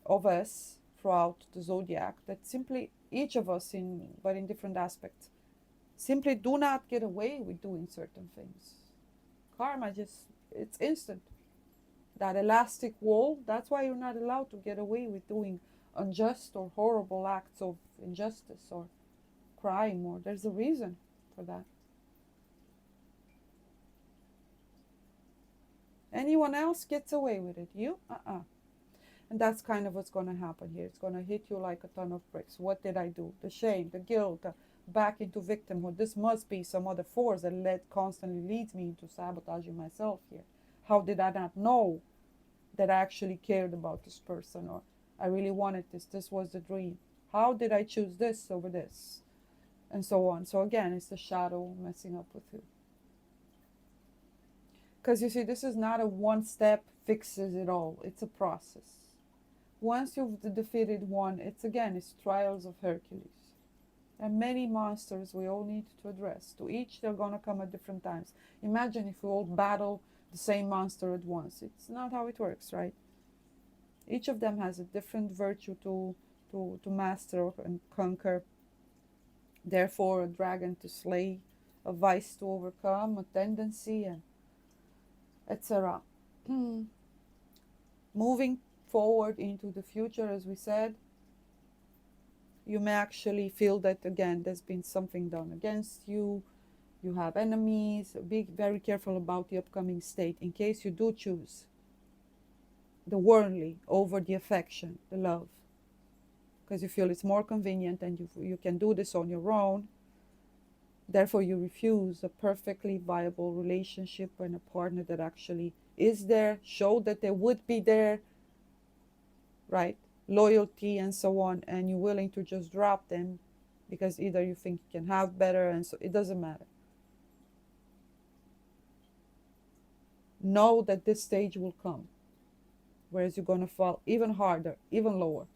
of us throughout the zodiac that simply, each of us but in different aspects, simply do not get away with doing certain things. Karma it's instant. That elastic wall, that's why you're not allowed to get away with doing unjust or horrible acts of injustice or crime, or there's a reason for that. Anyone else gets away with it. You? And that's kind of what's going to happen here. It's going to hit you like a ton of bricks. What did I do? The shame, the guilt, back into victimhood. This must be some other force that constantly leads me into sabotaging myself here. How did I not know that I actually cared about this person, or I really wanted this? This was the dream. How did I choose this over this? And so on. So again, it's the shadow messing up with you. Because you see, this is not a one step fixes it all. It's a process. Once you've defeated one, it's trials of Hercules. And many monsters we all need to address. To each, they're going to come at different times. Imagine if we all battle the same monster at once. It's not how it works, right? Each of them has a different virtue to master and conquer. Therefore, a dragon to slay, a vice to overcome, a tendency, and etc. Moving forward into the future, as we said, you may actually feel that, again, there's been something done against you. You have enemies. Be very careful about the upcoming state in case you do choose the worldly over the affection, the love. Because you feel it's more convenient and you can do this on your own. Therefore, you refuse a perfectly viable relationship and a partner that actually is there, show that they would be there, right? Loyalty and so on, and you're willing to just drop them because either you think you can have better, and so it doesn't matter. Know that this stage will come, whereas you're going to fall even harder, even lower.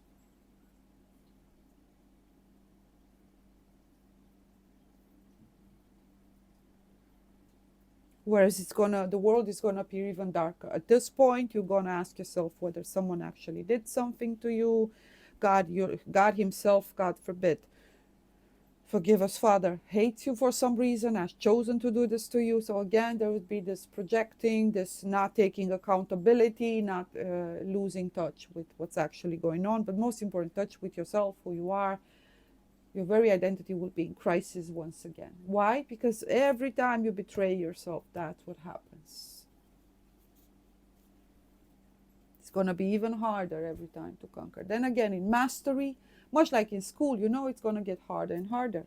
Whereas the world is going to appear even darker. At this point, you're going to ask yourself whether someone actually did something to you. God himself, God forbid, forgive us, Father, hates you for some reason, has chosen to do this to you. So again, there would be this projecting, this not taking accountability, not losing touch with what's actually going on. But most important, touch with yourself, who you are. Your very identity will be in crisis once again. Why? Because every time you betray yourself, that's what happens. It's going to be even harder every time to conquer. Then again, in mastery, much like in school, it's going to get harder and harder.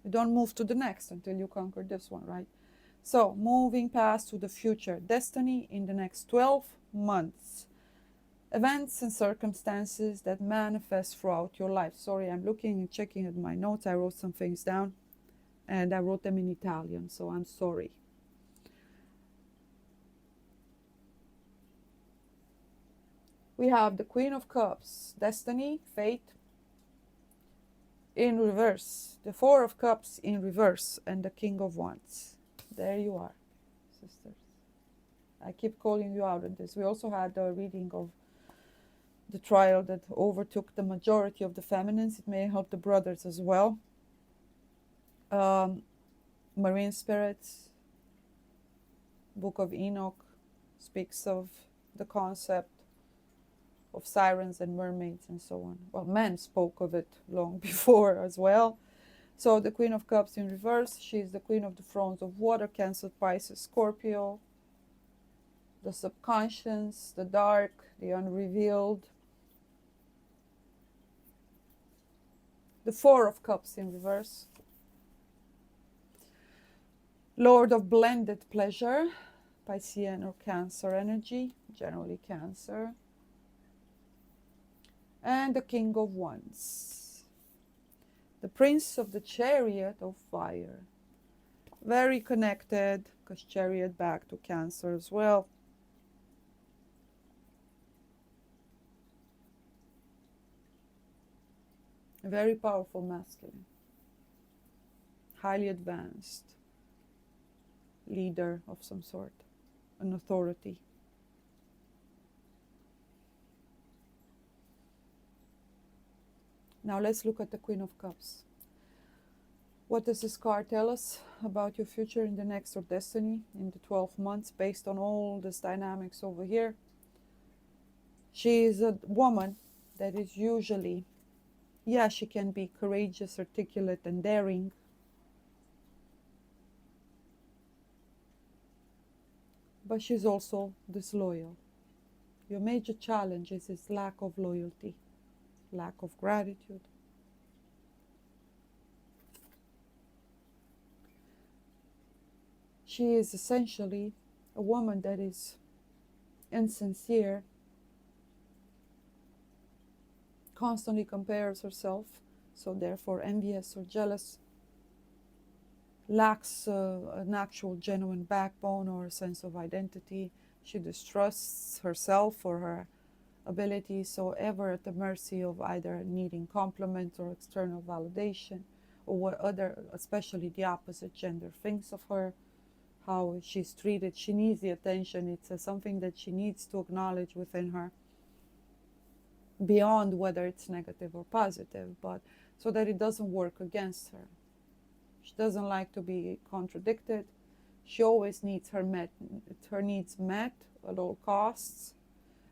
You don't move to the next until you conquer this one, right? So, moving past to the future. Destiny in the next 12 months. Events and circumstances that manifest throughout your life. Sorry, I'm looking and checking at my notes. I wrote some things down and I wrote them in Italian, so I'm sorry. We have the Queen of Cups, destiny, fate, in reverse. The Four of Cups in reverse, and the King of Wands. There you are, sisters. I keep calling you out on this. We also had a reading of the trial that overtook the majority of the feminines. It may help the brothers as well. Marine spirits. Book of Enoch speaks of the concept of sirens and mermaids and so on. Well, men spoke of it long before as well. So the Queen of Cups in reverse, she's the Queen of the Thrones of Water, Cancer, Pisces, Scorpio. The subconscious, the dark, the unrevealed. The Four of Cups in reverse. Lord of blended pleasure, Piscean or Cancer energy, generally Cancer. And the King of Wands, the Prince of the Chariot of Fire. Very connected, because Chariot back to Cancer as well. A very powerful masculine, highly advanced leader of some sort, an authority. Now let's look at the Queen of Cups. What does this card tell us about your future in the next, or destiny in the 12 months, based on all this dynamics over here? She is a woman that is usually, yeah, she can be courageous, articulate, and daring. But she's also disloyal. Your major challenge is this lack of loyalty, lack of gratitude. She is essentially a woman that is insincere, constantly compares herself, so therefore envious or jealous, lacks an actual genuine backbone or a sense of identity. She distrusts herself or her abilities, so ever at the mercy of either needing compliment or external validation, or what other, especially the opposite gender, thinks of her, how she's treated. She needs the attention. It's something that she needs to acknowledge within her, beyond whether it's negative or positive, but so that it doesn't work against her. She doesn't like to be contradicted. She always needs her needs met at all costs,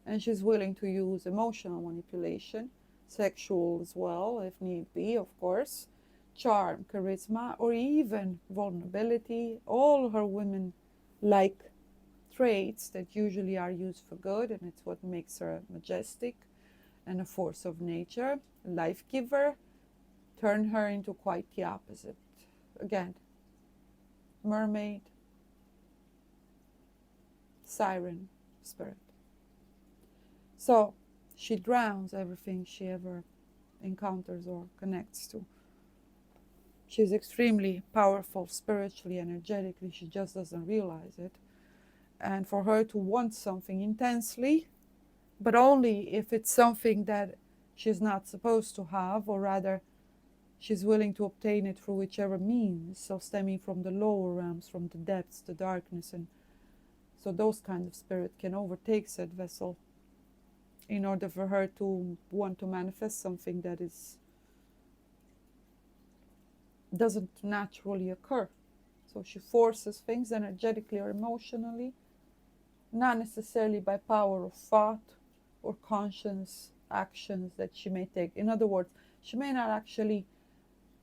and she's willing to use emotional manipulation, sexual as well, if need be, of course, charm, charisma, or even vulnerability, all her women-like traits that usually are used for good, and it's what makes her majestic and a force of nature, life giver. Turn her into quite the opposite. Again, mermaid, siren spirit. So she drowns everything she ever encounters or connects to. She's extremely powerful spiritually, energetically. She just doesn't realize it. And for her to want something intensely, but only if it's something that she's not supposed to have, or rather she's willing to obtain it through whichever means, so stemming from the lower realms, from the depths, the darkness, and so those kind of spirit can overtake said vessel in order for her to want to manifest something that doesn't naturally occur. So she forces things energetically or emotionally, not necessarily by power of thought or conscious actions that she may take. In other words, she may not actually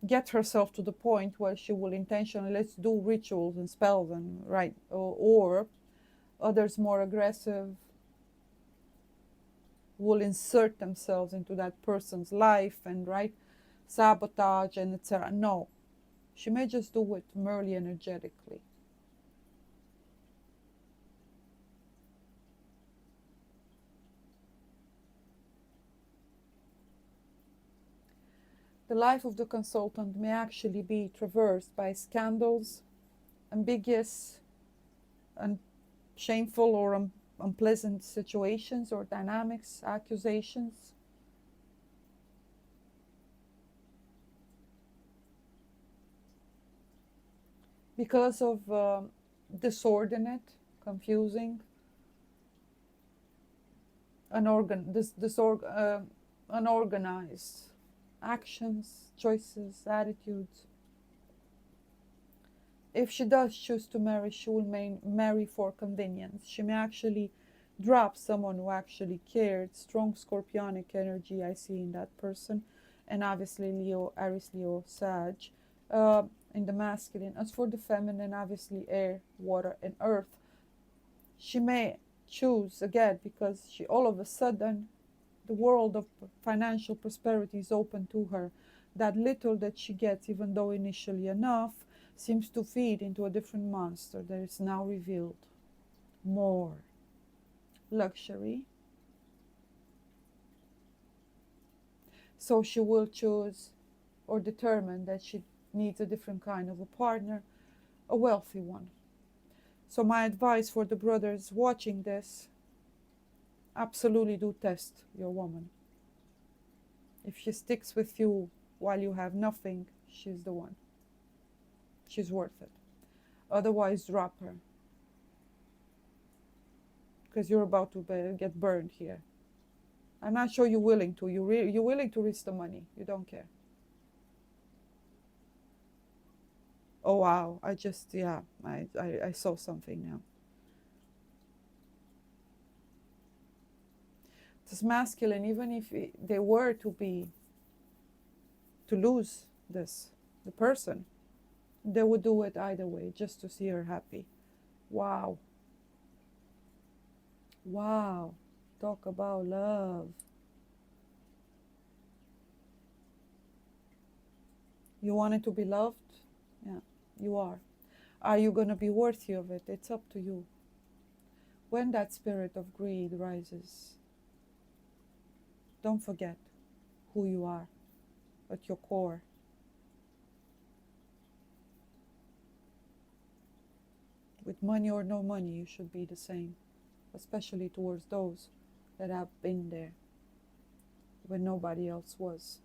get herself to the point where she will intentionally, let's do rituals and spells and right, or others more aggressive will insert themselves into that person's life and right, sabotage and etc. No, she may just do it merely energetically. The life of the consultant may actually be traversed by scandals, ambiguous and shameful or unpleasant situations or dynamics, accusations. Because of disordinate, confusing, unorganized actions, choices, attitudes. If she does choose to marry, she will marry for convenience. She may actually drop someone who actually cared. Strong scorpionic energy I see in that person. And obviously Leo, Aries, Leo, Sag in the masculine. As for the feminine, obviously air, water, and earth. She may choose, again, because she all of a sudden, the world of financial prosperity is open to her. That little that she gets, even though initially enough, seems to feed into a different monster that is now revealed. more luxury. So she will choose or determine that she needs a different kind of a partner, a wealthy one. So my advice for the brothers watching this, absolutely do test your woman. If she sticks with you while you have nothing, she's the one. She's worth it. Otherwise, drop her. Because you're about to get burned here. I'm not sure you're willing to. You're willing to risk the money. You don't care. Oh, wow. I saw something now. This masculine, even if they were to lose the person, they would do it either way, just to see her happy. Wow. Wow. Talk about love. You wanted to be loved? Yeah, you are. Are you going to be worthy of it? It's up to you. When that spirit of greed rises, don't forget who you are at your core. With money or no money, you should be the same, especially towards those that have been there when nobody else was.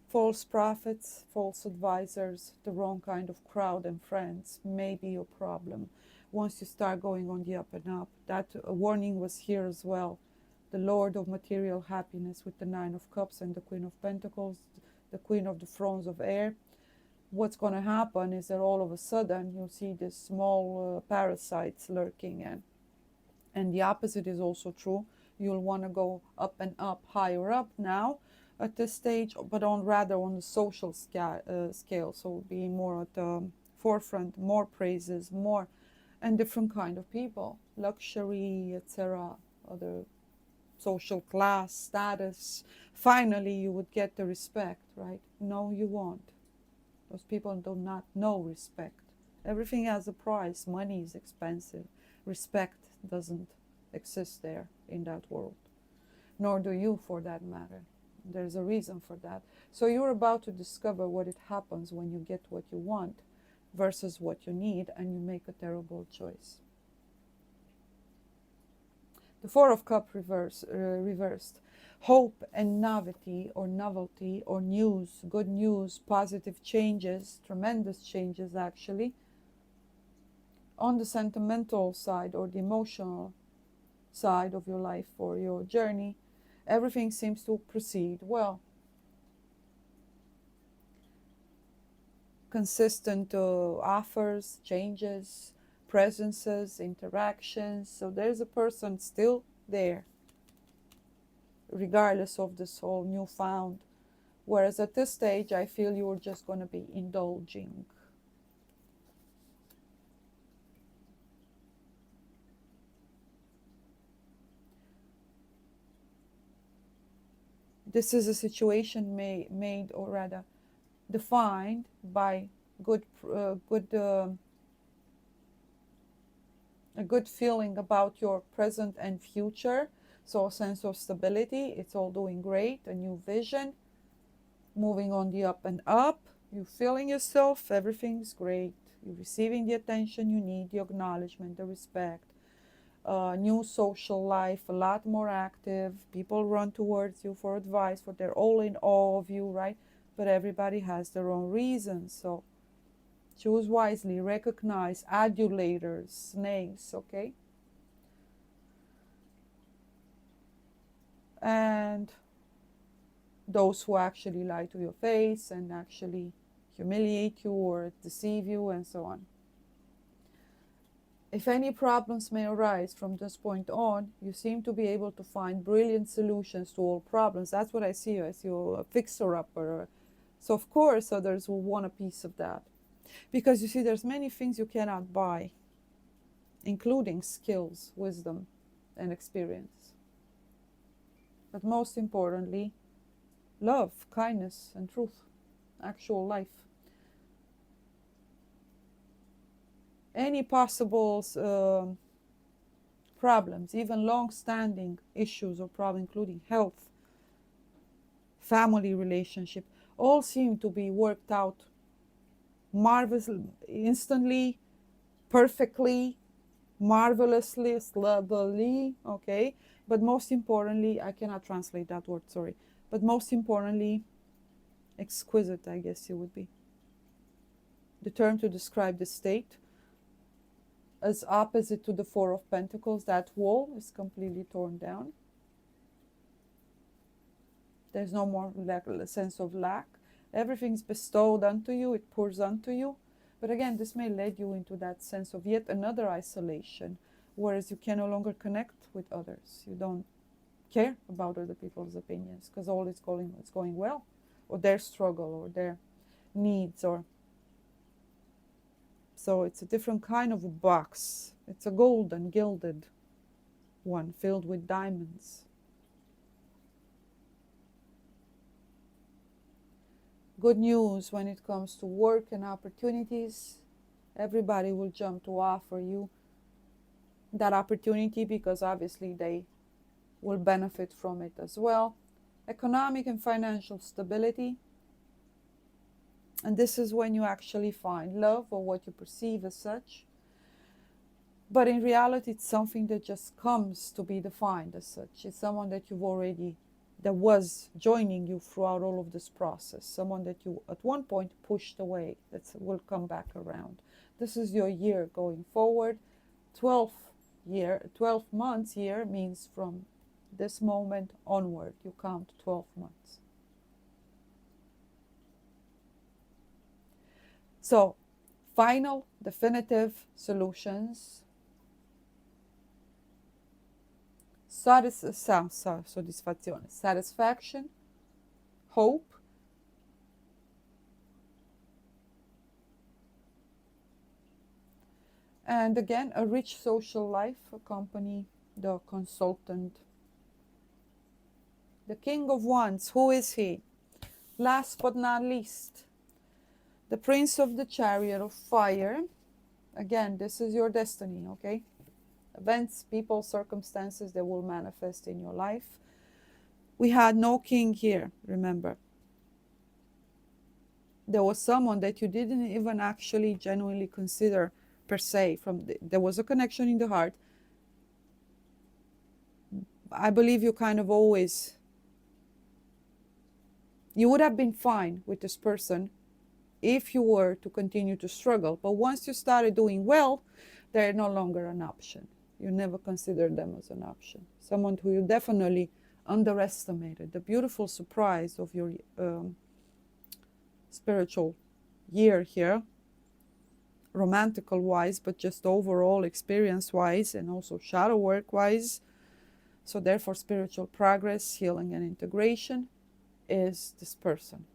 False prophets, false advisors, the wrong kind of crowd and friends may be your problem. Once you start going on the up and up, that warning was here as well. The Lord of material happiness with the Nine of Cups and the Queen of Pentacles, the Queen of the Thrones of Air. What's going to happen is that all of a sudden you'll see these small parasites lurking in. And the opposite is also true. You'll want to go up and up, higher up now at this stage, but rather on the social scale. So being more at the forefront, more praises, more, and different kind of people, luxury, etc., other social class, status. Finally, you would get the respect, right? No, you won't. Those people do not know respect. Everything has a price. Money is expensive. Respect doesn't exist there in that world. Nor do you, for that matter. There's a reason for that. So you're about to discover what it happens when you get what you want versus what you need, and you make a terrible choice. The Four of Cups reversed. Hope and novelty or news, good news, positive changes, tremendous changes actually. On the sentimental side or the emotional side of your life or your journey, everything seems to proceed well. Consistent offers, changes, presences, interactions. So there's a person still there, regardless of this whole newfound. Whereas at this stage, I feel you're just going to be indulging. This is a situation made or rather defined by a good feeling about your present and future. So a sense of stability, it's all doing great, a new vision, moving on the up and up. You're feeling yourself, everything's great. You're receiving the attention you need, the acknowledgement, the respect. New social life, a lot more active. People run towards you for advice, for they're all in awe of you, right? But everybody has their own reasons. So choose wisely, recognize adulators, snakes, okay? And those who actually lie to your face and actually humiliate you or deceive you and so on. If any problems may arise from this point on, you seem to be able to find brilliant solutions to all problems. That's what I see you as, you're a fixer-upper. So of course others will want a piece of that. Because you see, there's many things you cannot buy, including skills, wisdom, and experience. But most importantly, love, kindness, and truth. actual life. Any possible problems, even long-standing issues or problems, including health, family relationship, all seem to be worked out marvelously, instantly, perfectly, marvelously, slowly, okay? But most importantly, I cannot translate that word, sorry. But most importantly, exquisite, I guess it would be the term to describe the state. As opposite to the Four of Pentacles, that wall is completely torn down. There's no more sense of lack. Everything's bestowed unto you, it pours unto you. But again, this may lead you into that sense of yet another isolation, whereas you can no longer connect with others. You don't care about other people's opinions because all is going well, or their struggle, or their needs, or so it's a different kind of a box. It's a golden, gilded one filled with diamonds. Good news when it comes to work and opportunities. Everybody will jump to offer you that opportunity because obviously they will benefit from it as well. Economic and financial stability. And this is when you actually find love, or what you perceive as such. But in reality, it's something that just comes to be defined as such. It's someone that that was joining you throughout all of this process. Someone that you at one point pushed away, that will come back around. This is your year going forward. 12 months year means from this moment onward. You count 12 months. So, final, definitive solutions. Soddisfazione, satisfaction, hope, and again, a rich social life accompany the consultant. The King of Wands, who is he? Last but not least, the Prince of the Chariot of Fire. Again, this is your destiny, okay? Events, people, circumstances that will manifest in your life. We had no king here, remember. There was someone that you didn't even actually genuinely consider per se. There was a connection in the heart. I believe you kind of always, you would have been fine with this person if you were to continue to struggle. But once you started doing well, they're no longer an option. You never considered them as an option. Someone who you definitely underestimated. The beautiful surprise of your spiritual year here, romantical wise, but just overall experience wise, and also shadow work wise. So therefore, spiritual progress, healing, and integration is this person.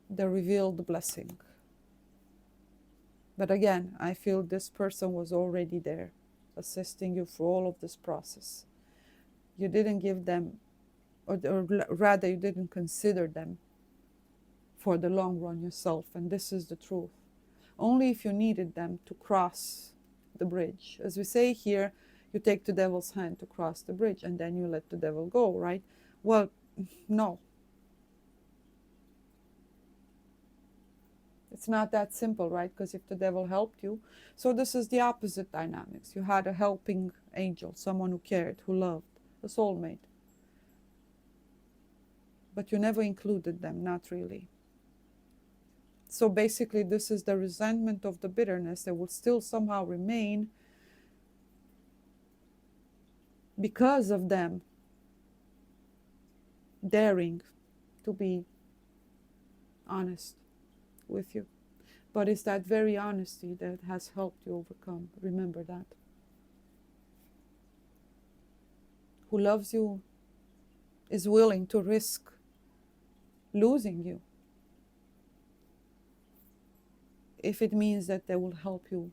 The revealed blessing. But again, I feel this person was already there, assisting you through all of this process. You didn't give them, or rather you didn't consider them for the long run yourself, and this is the truth. Only if you needed them to cross the bridge. As we say here, you take the devil's hand to cross the bridge, and then you let the devil go, right? Well, no. It's not that simple, right? Because if the devil helped you, so this is the opposite dynamics. You had a helping angel, someone who cared, who loved, a soulmate. But you never included them, not really. So basically, this is the resentment of the bitterness that will still somehow remain because of them daring to be honest with you. But it's that very honesty that has helped you overcome. Remember that. Who loves you is willing to risk losing you if it means that they will help you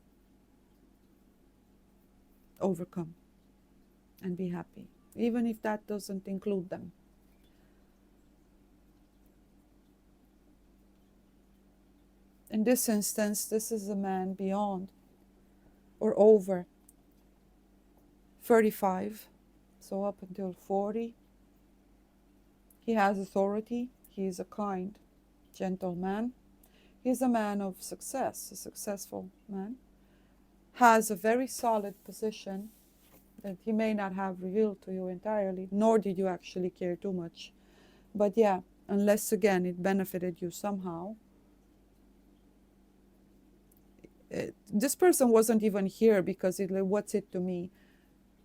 overcome and be happy, even if that doesn't include them. In this instance, this is a man beyond or over 35, so up until 40. He has authority. He is a kind, gentle man. He is a man of success, a successful man. Has a very solid position that he may not have revealed to you entirely, nor did you actually care too much. But yeah, unless again it benefited you somehow. This person wasn't even here because what's it to me?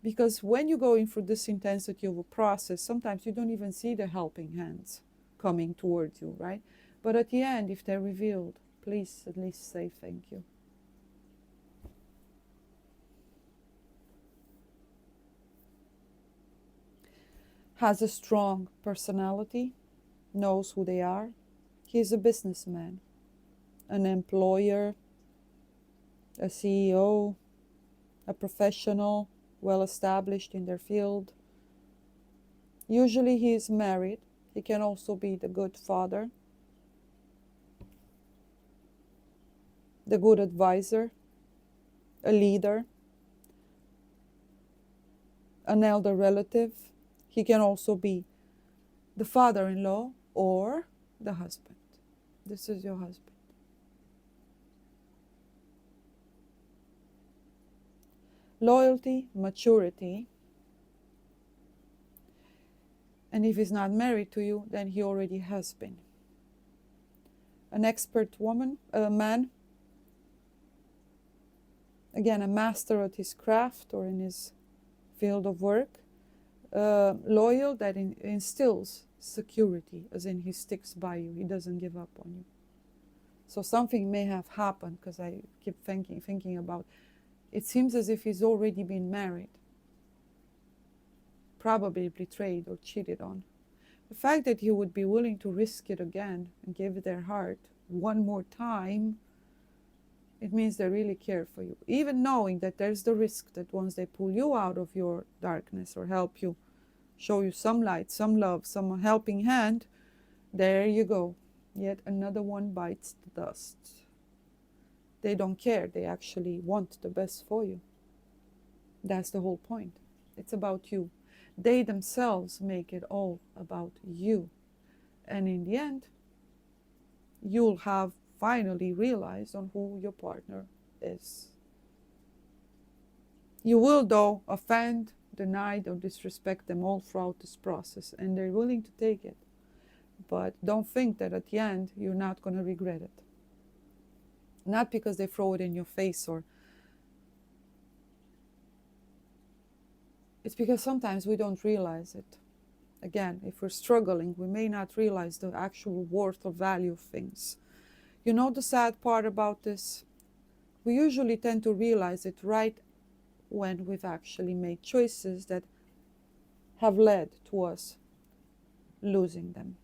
Because when you're going through this intensity of a process, sometimes you don't even see the helping hands coming towards you, right? But at the end, if they're revealed, please at least say thank you. Has a strong personality, knows who they are. He's a businessman, an employer, a CEO, a professional, well established in their field. Usually he is married. He can also be the good father, the good advisor, a leader, an elder relative. He can also be the father-in-law or the husband. This is your husband. Loyalty, maturity. And if he's not married to you, then he already has been. An expert man. Again, a master at his craft or in his field of work. Loyal, that instills security, as in he sticks by you, he doesn't give up on you. So something may have happened, because I keep thinking about, it seems as if he's already been married, probably betrayed or cheated on. The fact that he would be willing to risk it again and give their heart one more time, it means they really care for you. Even knowing that there's the risk that once they pull you out of your darkness or help you, show you some light, some love, some helping hand, there you go. Yet another one bites the dust. They don't care. They actually want the best for you. That's the whole point. It's about you. They themselves make it all about you. And in the end, you'll have finally realized on who your partner is. You will, though, offend, deny, or disrespect them all throughout this process, and they're willing to take it. But don't think that at the end you're not going to regret it. Not because they throw it in your face, or it's because sometimes we don't realize it. Again, if we're struggling, we may not realize the actual worth or value of things. You know the sad part about this? We usually tend to realize it right when we've actually made choices that have led to us losing them.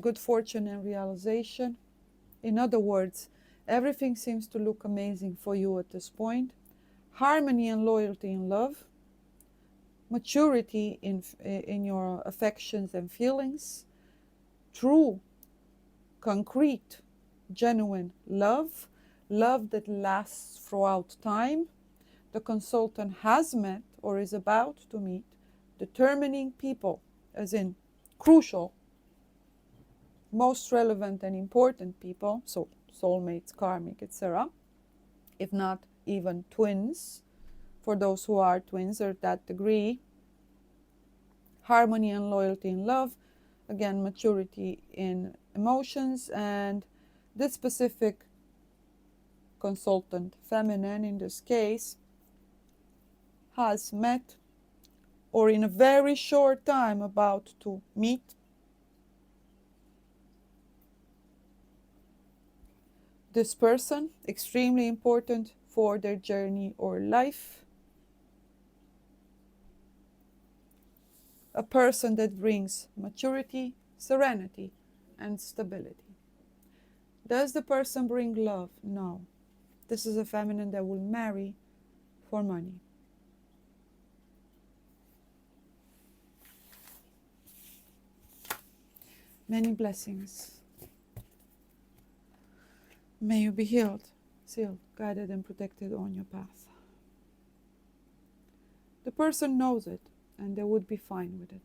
Good fortune and realization. In other words, everything seems to look amazing for you at this point. Harmony and loyalty in love. Maturity in your affections and feelings. True, concrete, genuine love. Love that lasts throughout time. The consultant has met or is about to meet determining people, as in crucial, most relevant and important people, so soulmates, karmic, etc., if not even twins, for those who are twins or that degree. Harmony and loyalty in love, again, maturity in emotions, and this specific consultant, feminine in this case, has met or in a very short time about to meet this person, extremely important for their journey or life. A person that brings maturity, serenity, and stability. Does the person bring love? No. This is a feminine that will marry for money. Many blessings. May you be healed, sealed, guided, and protected on your path. The person knows it, and they would be fine with it.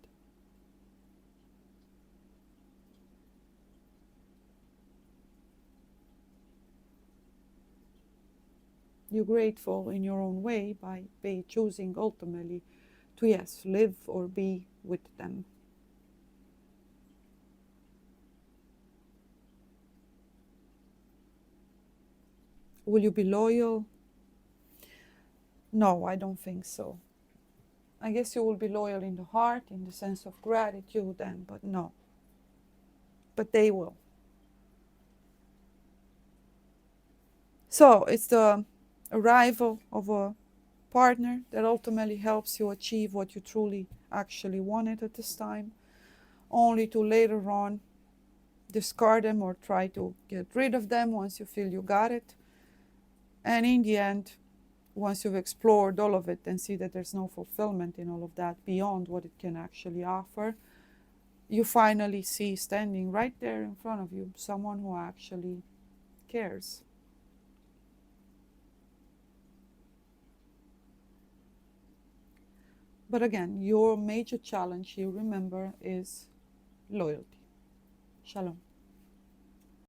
You're grateful in your own way by choosing ultimately to, yes, live or be with them. Will you be loyal? No, I don't think so. I guess you will be loyal in the heart, in the sense of gratitude, but no. But they will. So it's the arrival of a partner that ultimately helps you achieve what you truly actually wanted at this time, only to later on discard them or try to get rid of them once you feel you got it. And in the end, once you've explored all of it and see that there's no fulfillment in all of that beyond what it can actually offer, you finally see standing right there in front of you someone who actually cares. But again, your major challenge, you remember, is loyalty. Shalom.